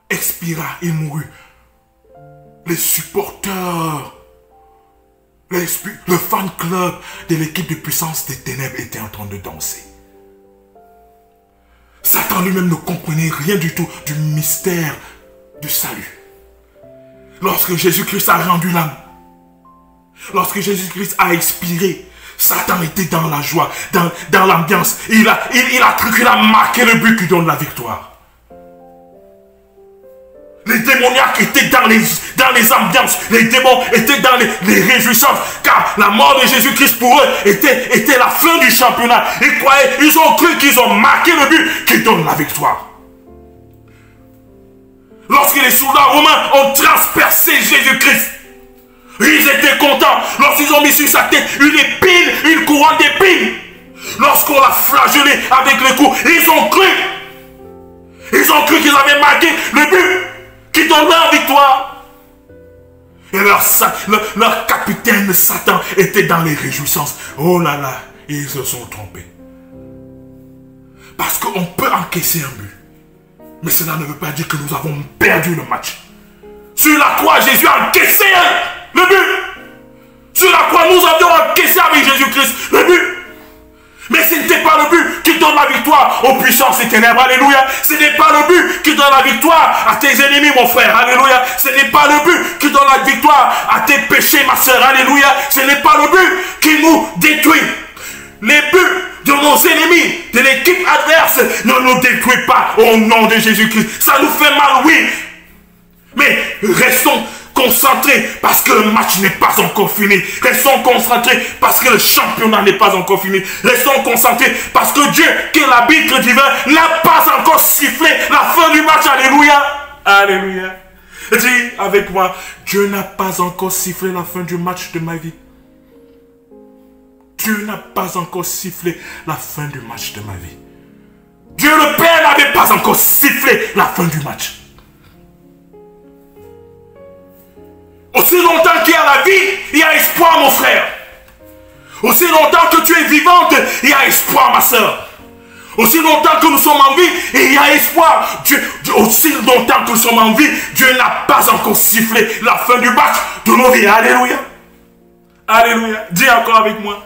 expira, il mourut. Les supporters, le fan club de l'équipe de puissance des ténèbres était en train de danser. Satan lui-même ne comprenait rien du tout du mystère du salut. Lorsque Jésus-Christ a rendu l'âme, lorsque Jésus-Christ a expiré, Satan était dans la joie, dans l'ambiance. Il a cru qu'il a marqué le but qui donne la victoire. Les démoniaques étaient dans les ambiances. Les démons étaient dans les réjouissances. Car la mort de Jésus-Christ pour eux était la fin du championnat. Ils croyaient, ils ont cru qu'ils ont marqué le but qui donne la victoire. Lorsque les soldats romains ont transpercé Jésus-Christ, ils étaient contents. Lorsqu'ils ont mis sur sa tête une épine, une couronne d'épines. Lorsqu'on l'a flagellé avec les coups, ils ont cru. Ils ont cru qu'ils avaient marqué le but qui donnait la victoire. Et leur capitaine Satan était dans les réjouissances. Oh là là, ils se sont trompés. Parce qu'on peut encaisser un but. Mais cela ne veut pas dire que nous avons perdu le match. Sur la croix, Jésus a encaissé le but. Sur la croix, nous avions encaissé avec Jésus-Christ le but. Mais ce n'était pas le but qui donne la victoire aux puissances des ténèbres. Alléluia. Ce n'est pas le but qui donne la victoire à tes ennemis, mon frère. Alléluia. Ce n'est pas le but qui donne la victoire à tes péchés, ma soeur. Alléluia. Ce n'est pas le but qui nous détruit. Les buts de nos ennemis, de l'équipe adverse, ne nous détruit pas au nom de Jésus-Christ. Ça nous fait mal, oui. Mais restons concentrés parce que le match n'est pas encore fini. Restons concentrés parce que le championnat n'est pas encore fini. Restons concentrés parce que Dieu, qui est l'arbitre divin, n'a pas encore sifflé la fin du match. Alléluia. Alléluia. Dis avec moi, Dieu n'a pas encore sifflé la fin du match de ma vie. Dieu n'a pas encore sifflé la fin du match de ma vie. Dieu le Père n'avait pas encore sifflé la fin du match. Aussi longtemps qu'il y a la vie, il y a espoir, mon frère. Aussi longtemps que tu es vivante, il y a espoir, ma soeur. Aussi longtemps que nous sommes en vie, il y a espoir. Aussi longtemps que nous sommes en vie, Dieu n'a pas encore sifflé la fin du match de nos vies. Alléluia. Alléluia. Dis encore avec moi.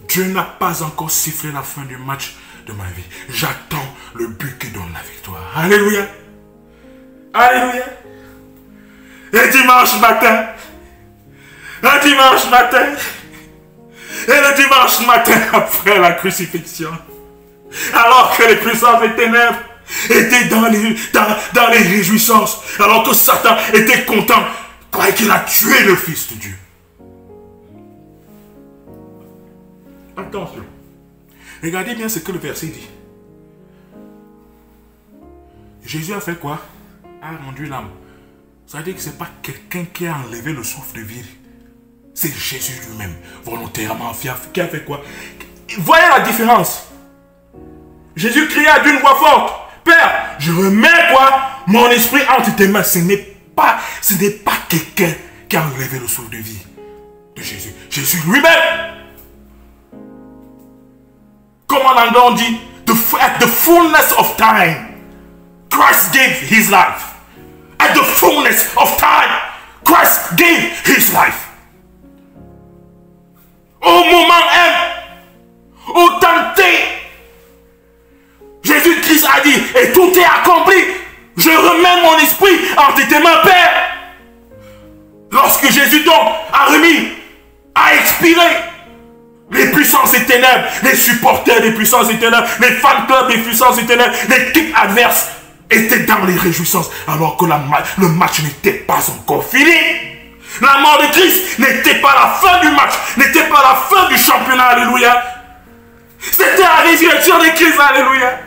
Dieu n'a pas encore sifflé la fin du match de ma vie. J'attends le but qui donne la victoire. Alléluia. Alléluia. Et dimanche matin, et le dimanche matin après la crucifixion, alors que les puissances des ténèbres étaient dans les réjouissances, alors que Satan était content, croyait qu'il a tué le Fils de Dieu. Attention, regardez bien ce que le verset dit. Jésus a fait quoi? A rendu l'âme. Ça veut dire que ce n'est pas quelqu'un qui a enlevé le souffle de vie. C'est Jésus lui-même, volontairement, qui a fait quoi? Voyez la différence. Jésus cria d'une voix forte, Père, je remets quoi? Mon esprit entre tes mains. Ce n'est pas quelqu'un qui a enlevé le souffle de vie de Jésus. Jésus lui-même. Comme en anglais on dit, at the fullness of time, Christ gave his life. At the fullness of time, Christ gave his life. Au moment M, au temps T, Jésus-Christ a dit, et tout est accompli. Je remets mon esprit entre tes mains, Père. Lorsque Jésus donc a expiré, les puissances des ténèbres, les supporters des puissances des ténèbres, les fan clubs des puissances des ténèbres, l'équipe adverse était dans les réjouissances alors que le match n'était pas encore fini. La mort de Christ n'était pas la fin du match, n'était pas la fin du championnat, alléluia. C'était la résurrection de Christ, alléluia.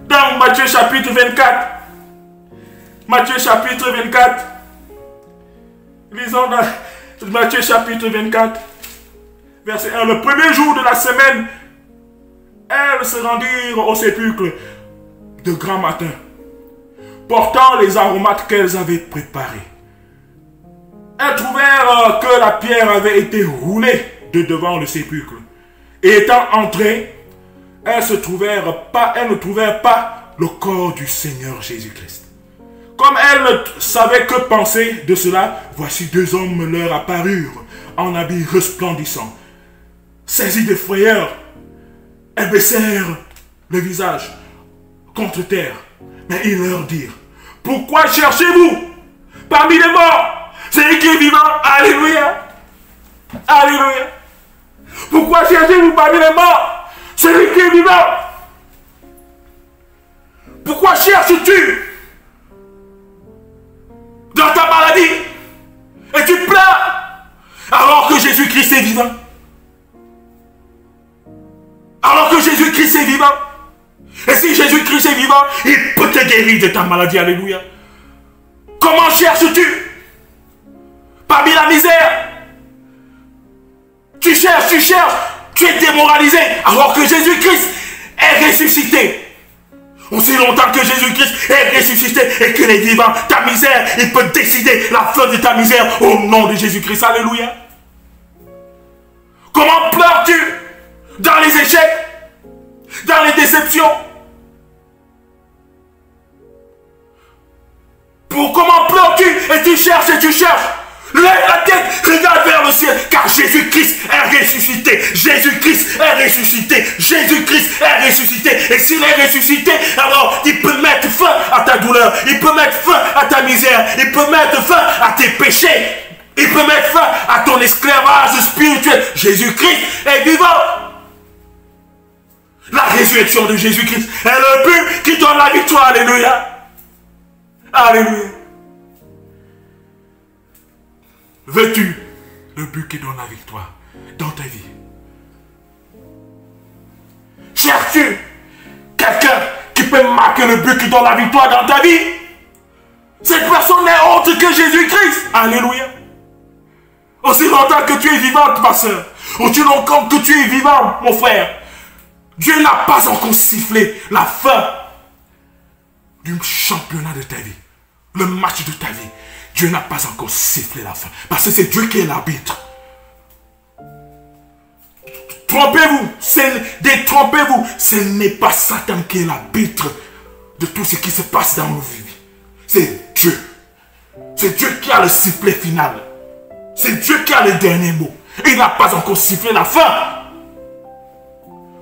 Dans Matthieu chapitre 24, Matthieu chapitre 24, lisons dans Matthieu chapitre 24, verset 1, le premier jour de la semaine, elles se rendirent au sépulcre de grand matin, portant les aromates qu'elles avaient préparés. Elles trouvèrent que la pierre avait été roulée de devant le sépulcre. Et étant entrées, elles ne trouvèrent pas le corps du Seigneur Jésus-Christ. Comme elles ne savaient que penser de cela, voici deux hommes leur apparurent en habits resplendissants. Saisis de frayeur, elles baissèrent le visage contre terre. Mais ils leur dirent, pourquoi cherchez-vous parmi les morts celui qui est vivant? Alléluia. Alléluia. Pourquoi cherchez-vous parmi les morts celui qui est vivant? Pourquoi cherches-tu dans ta maladie et tu pleures alors que Jésus-Christ est vivant? Alors que Jésus-Christ est vivant. Et si Jésus-Christ est vivant, il peut te guérir de ta maladie. Alléluia. Comment cherches-tu? Parmi la misère. Tu cherches, tu es démoralisé. Alors que Jésus-Christ est ressuscité. Aussi longtemps que Jésus-Christ est ressuscité et qu'il est vivant, ta misère, il peut décider la fin de ta misère au nom de Jésus-Christ. Alléluia. Comment pleures-tu dans les échecs, dans les déceptions? Comment pleures-tu et tu cherches? Lève la tête, regarde vers le ciel, car Jésus-Christ est ressuscité. Jésus-Christ est ressuscité. Jésus-Christ est ressuscité. Et s'il est ressuscité, alors il peut mettre fin à ta douleur. Il peut mettre fin à ta misère. Il peut mettre fin à tes péchés. Il peut mettre fin à ton esclavage spirituel. Jésus-Christ est vivant. La résurrection de Jésus-Christ est le but qui donne la victoire. Alléluia. Alléluia. Veux-tu le but qui donne la victoire dans ta vie? Cherches-tu quelqu'un qui peut marquer le but qui donne la victoire dans ta vie? Cette personne n'est autre que Jésus-Christ. Alléluia. Aussi longtemps que tu es vivante, ma soeur, aussi longtemps que tu es vivant, mon frère, Dieu n'a pas encore sifflé la fin du championnat de ta vie, le match de ta vie. Dieu n'a pas encore sifflé la fin. Parce que c'est Dieu qui est l'arbitre. Trompez-vous. Détrompez-vous. Ce n'est pas Satan qui est l'arbitre de tout ce qui se passe dans nos vies. C'est Dieu. C'est Dieu qui a le sifflet final. C'est Dieu qui a le dernier mot. Et il n'a pas encore sifflé la fin.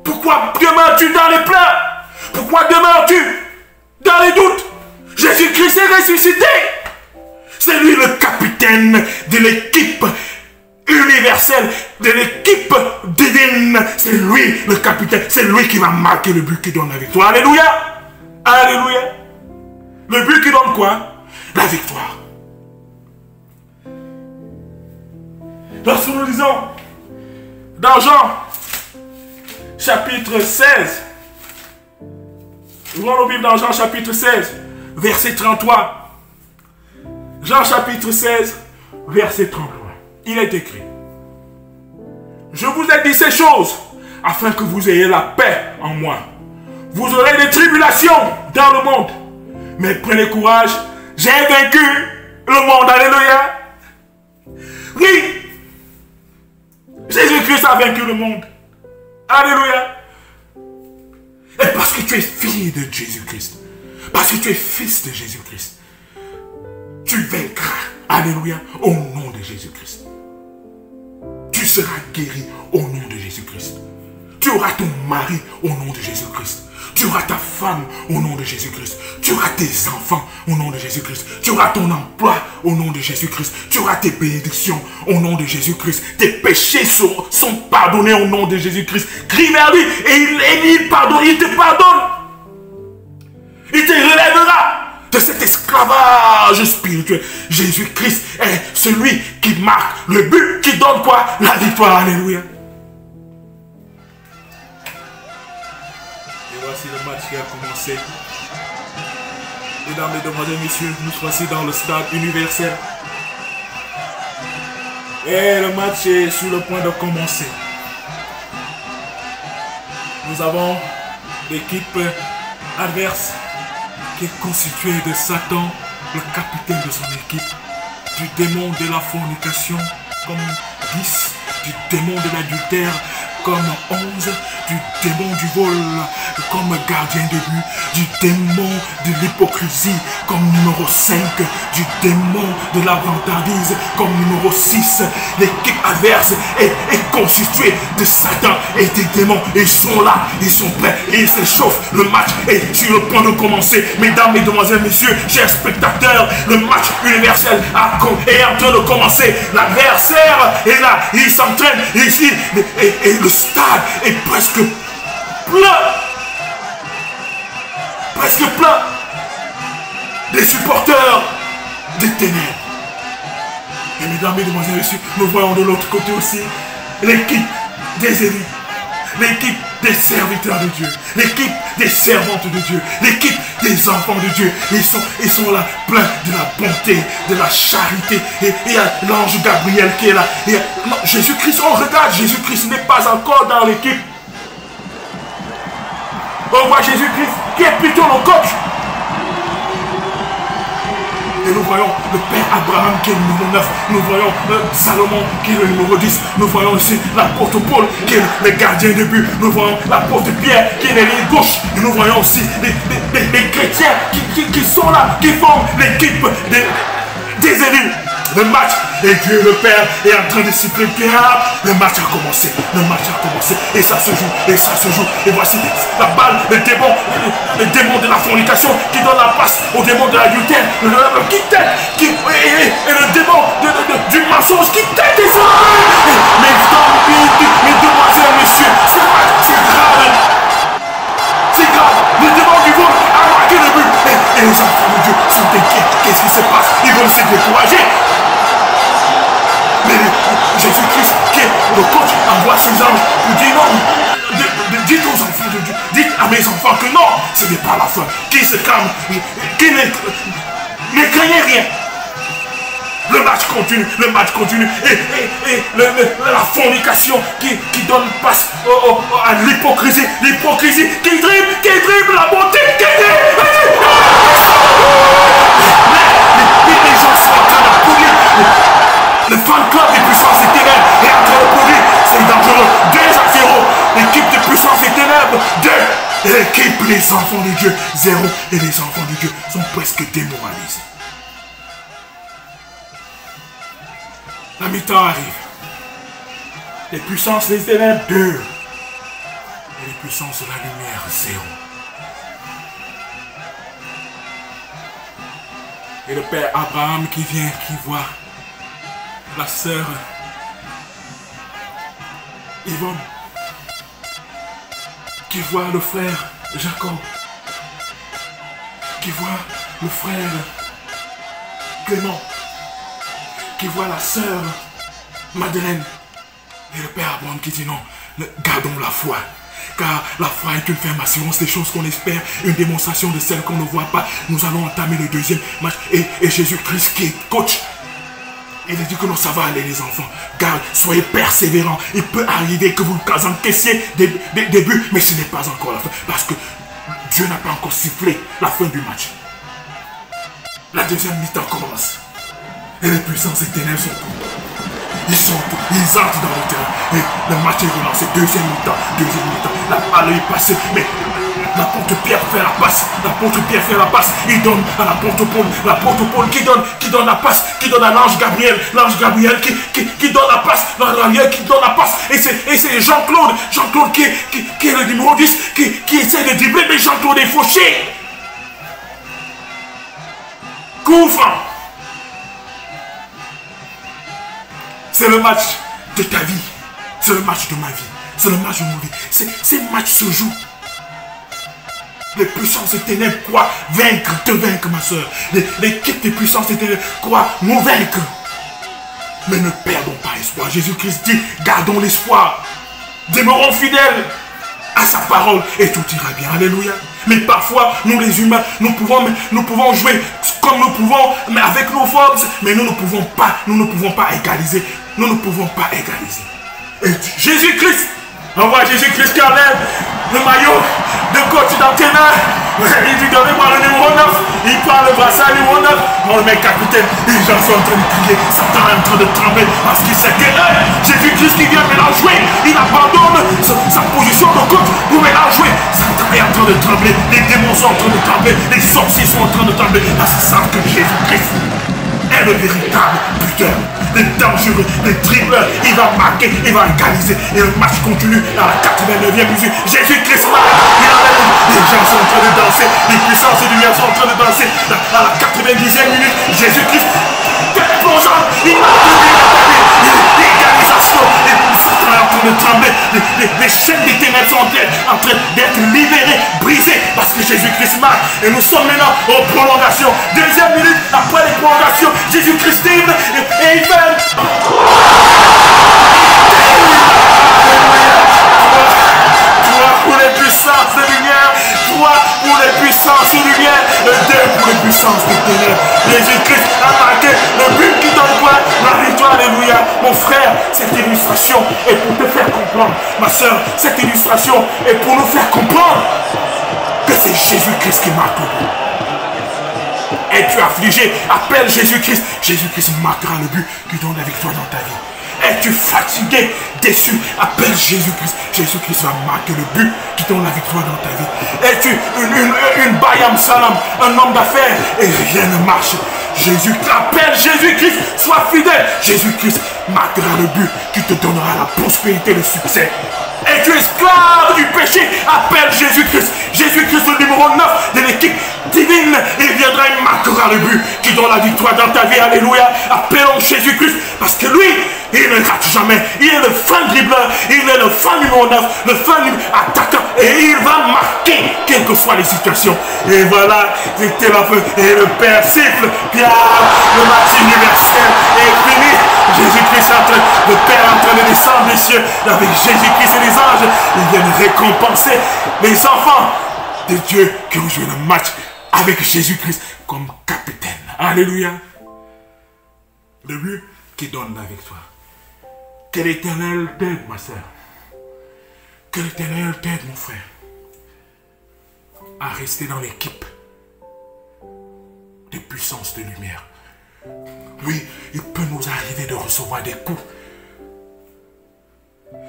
Pourquoi demeures-tu dans les pleurs? Pourquoi demeures-tu dans les doutes? Jésus-Christ est ressuscité. C'est lui le capitaine de l'équipe universelle, de l'équipe divine. C'est lui le capitaine. C'est lui qui va marquer le but qui donne la victoire. Alléluia. Alléluia. Le but qui donne quoi? La victoire. Lorsque nous lisons dans Jean chapitre 16, nous allons vivre dans Jean chapitre 16, verset 33. Jean chapitre 16, verset 33. Il est écrit: je vous ai dit ces choses afin que vous ayez la paix en moi. Vous aurez des tribulations dans le monde, mais prenez courage, j'ai vaincu le monde. Alléluia. Oui, Jésus-Christ a vaincu le monde. Alléluia. Et parce que tu es fille de Jésus-Christ, parce que tu es fils de Jésus-Christ, tu vaincras. Alléluia. Au nom de Jésus-Christ. Tu seras guéri au nom de Jésus-Christ. Tu auras ton mari au nom de Jésus-Christ. Tu auras ta femme au nom de Jésus-Christ. Tu auras tes enfants au nom de Jésus-Christ. Tu auras ton emploi au nom de Jésus-Christ. Tu auras tes bénédictions au nom de Jésus-Christ. Tes péchés sont pardonnés au nom de Jésus-Christ. Crie vers lui et il pardonne. Il te pardonne. Il te relèvera de cet esclavage spirituel. Jésus-Christ est celui qui marque le but, qui donne quoi? La victoire. Alléluia. Et voici le match qui a commencé. Mesdames, Mesdemoiselles, Messieurs, nous voici dans le stade universel. Et le match est sur le point de commencer. Nous avons l'équipe adverse qui est constitué de Satan, le capitaine de son équipe, du démon de la fornication comme 10, du démon de l'adultère comme 11, du démon du vol comme gardien de but, du démon de l'hypocrisie comme numéro 5, du démon de la vantardise comme numéro 6. L'équipe adverse est constituée de Satan et des démons. Ils sont là, ils sont prêts et ils s'échauffent. Le match est sur le point de commencer. Mesdames, Mesdemoiselles, Messieurs, chers spectateurs, le match universel est en train de commencer. L'adversaire est là, il s'entraîne ici et le stade est presque plein. Presque plein des supporters des ténèbres. Et mesdames, Mesdemoiselles, Messieurs, nous voyons de l'autre côté aussi l'équipe des élus, l'équipe des serviteurs de Dieu, l'équipe des servantes de Dieu, l'équipe des enfants de Dieu. Ils sont là pleins de la bonté, de la charité. Et il y a l'ange Gabriel qui est là. Jésus-Christ, on regarde, Jésus-Christ n'est pas encore dans l'équipe. On voit Jésus-Christ qui est plutôt le coach. Et nous voyons le Père Abraham qui est le numéro 9. Nous voyons Salomon qui est le numéro 10. Nous voyons aussi l'apôtre Paul qui est le gardien de but. Nous voyons l'apôtre Pierre qui est l'ailier gauche. Et nous voyons aussi les chrétiens qui sont là, qui forment l'équipe des élus. Le match, et Dieu le Père est en train de siffler Pierre. Le match a commencé, et ça se joue, et voici la balle, le démon de la fornication qui donne la passe au démon de l'adultère, qui tête, et le démon du mensonge qui tête des hommes. Mais demoiselles, messieurs, c'est grave, le démon du vol a marqué le but, et les enfants de Dieu sont inquiets. Qu'est-ce qui se passe? Ils veulent se décourager. Mais Jésus-Christ, qui est le coach, envoie ses anges pour dire non. Dites aux enfants de Dieu, dites à mes enfants que non, ce n'est pas la fin. Qui se calme, qui ne craignez rien. Le match continue, et la fornication qui donne passe à l'hypocrisie qui dribble la bonté, les gens sont en train de pourrir. Le fan club des puissances et ténèbres est en train de pourrir, c'est dangereux. 2-0, l'équipe des puissances et ténèbres, 2. Et l'équipe des enfants de Dieu, 0. Et les enfants de Dieu sont presque démoralisés. La mi-temps arrive. Les puissances des ténèbres, 2. Et les puissances de la lumière, 0. Et le père Abraham qui vient, qui voit la sœur Yvonne, qui voit le frère Jacob, qui voit le frère Clément, qui voit la sœur Madeleine, et le père Abraham qui dit non, gardons la foi. Car la foi est une ferme assurance des choses qu'on espère, une démonstration de celles qu'on ne voit pas. Nous allons entamer le deuxième match. Et Jésus-Christ qui est coach, il a dit que non, ça va aller les enfants. Car soyez persévérants. Il peut arriver que vous encaissiez des buts, mais ce n'est pas encore la fin. Parce que Dieu n'a pas encore sifflé la fin du match. La deuxième mi-temps commence. Et les puissances et ténèbres sont contents. Ils entrent dans le terrain. Et le match est relancé. Deuxième mi-temps. La balle est passée. Mais l'apôtre Pierre fait la passe. Il donne à l'apôtre Paul. L'apôtre Paul qui donne la passe. Qui donne à l'ange Gabriel. L'ange Gabriel qui donne la passe. L'ange Gabriel qui donne la passe. Et c'est Jean-Claude. Jean-Claude qui est le numéro 10. Qui essaie de dribbler. Mais Jean-Claude est fauché. Coup franc. C'est le match de ta vie. C'est le match de ma vie. C'est le match de nos vies. Ces matchs se jouent. Les puissances et ténèbres croient te vaincre, ma soeur. L'équipe des puissances et ténèbres croient nous vaincre. Mais ne perdons pas espoir. Jésus-Christ dit, gardons l'espoir. Demeurons fidèles à sa parole et tout ira bien. Alléluia. Mais parfois, nous les humains, nous pouvons jouer comme nous pouvons, mais avec nos forces, mais nous ne pouvons pas égaliser. Nous ne pouvons pas égaliser. Et Jésus-Christ, on voit Jésus-Christ qui enlève le maillot de coach d'entraîneur. Il dit donnez-moi le numéro 9. Il prend le brassard numéro 9. On le met capitaine. Les gens sont en train de crier. Satan est en train de trembler parce qu'il sait que Jésus-Christ qui vient maintenant jouer. Il abandonne sa position de coach pour maintenant jouer. Satan est en train de trembler. Les démons sont en train de trembler. Les sorciers sont en train de trembler. Parce qu'ils savent que Jésus-Christ est le véritable buteur. Le dangereux, le dribbleur, il va marquer, il va égaliser. Et le match continue à la 89e minute. Jésus-Christ marque, les gens sont en train de danser, les puissances et lumières sont en train de danser. À la 90e minute, Jésus-Christ, plongeant, il marque l'égalisation. Et Satan est en train de trembler. Les chaînes des ténèbres sont en train d'être libérées, brisées, parce que Jésus-Christ marque. Et nous sommes maintenant en prolongation. Deuxième minute, après les prolongations, Jésus-Christ dribble et il fait. Toi pour les puissances de lumière, toi pour les puissances de lumière, le 2 pour les puissances de ténèbres. Jésus-Christ a marqué le but qui donne quoi? La victoire, alléluia. Mon frère, cette illustration est pour te faire comprendre. Ma soeur, cette illustration est pour nous faire comprendre Mais c'est Jésus-Christ qui marque le but. Es-tu affligé? Appelle Jésus-Christ. Jésus-Christ marquera le but qui donne la victoire dans ta vie. Es-tu fatigué, déçu? Appelle Jésus-Christ. Jésus-Christ va marquer le but qui donne la victoire dans ta vie. Es-tu une Bayam Salam, un homme d'affaires et rien ne marche? Appelle Jésus-Christ. Sois fidèle. Jésus-Christ marquera le but qui te donnera la prospérité et le succès. Es-tu esclave du péché? Appelle Jésus-Christ. Jésus-Christ, le numéro 9 de l'équipe divine. Il viendra et marquera le but qui donne la victoire dans ta vie. Alléluia. Appelons Jésus-Christ parce que lui, il ne rate jamais. Il est le fin dribbleur. Il est le fin numéro 9, le fin attaquant. Et il va marquer, quelles que soient les situations. Et voilà, c'était la fin. Et le Père siffle. Le match universel est fini. Jésus-Christ est en train, le Père est en train de descendre des cieux avec Jésus-Christ et les anges. Ils viennent récompenser les enfants de Dieu qui ont joué le match avec Jésus-Christ comme capitaine. Alléluia. Le but qui donne la victoire. Que l'Éternel t'aide, ma soeur. Que l'Éternel t'aide, mon frère, à rester dans l'équipe des puissances de lumière. Oui, il peut nous arriver de recevoir des coups.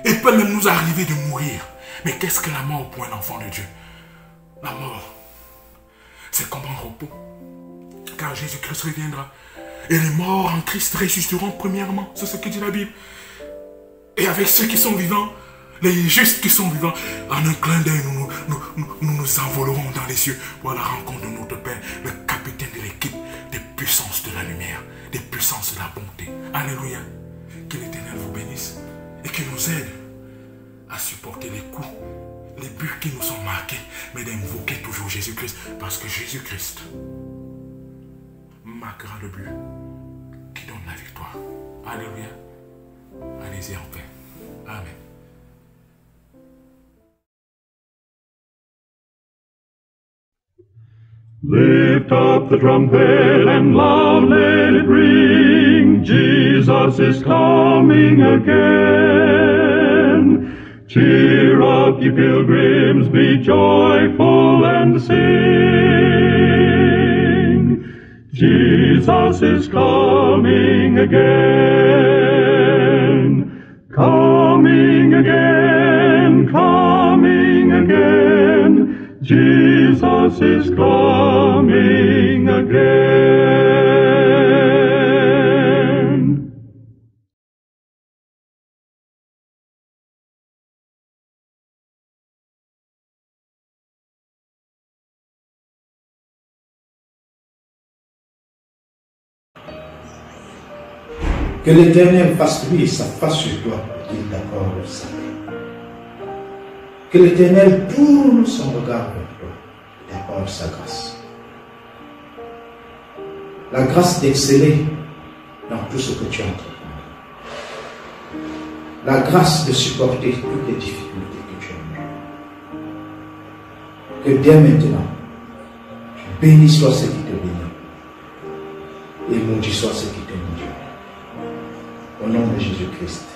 Il peut même nous arriver de mourir. Mais qu'est-ce que la mort pour un enfant de Dieu? La mort, c'est comme un repos. Car Jésus-Christ reviendra. Et les morts en Christ ressusciteront premièrement. C'est ce que dit la Bible. Et avec ceux qui sont vivants, les justes qui sont vivants, en un clin d'œil, nous envolerons dans les cieux pour la rencontre de notre Père, le capitaine de l'équipe des puissances de la lumière, des puissances de la bonté. Alléluia. Que l'Éternel vous bénisse et qu'il nous aide à supporter les coups, les buts qui nous sont marqués, mais d'invoquer toujours Jésus-Christ, parce que Jésus-Christ marquera le but qui donne la victoire. Alléluia. Allez-y en paix. Amen. Lift up the trumpet and loud let it ring. Jesus is coming again. Cheer up, ye pilgrims, be joyful and sing. Jesus is coming again. Coming again, coming again. Jesus is coming again. Que l'Éternel fasse lui sa face sur toi et qu'il t'accorde sa paix. Que l'Éternel tourne son regard vers toi et t'accorde sa grâce. La grâce d'exceller dans tout ce que tu entreprends. La grâce de supporter toutes les difficultés que tu as. Que dès maintenant, béni soit ce qui te bénit et maudit soit ce qui te maudit. Au nom de Jésus-Christ.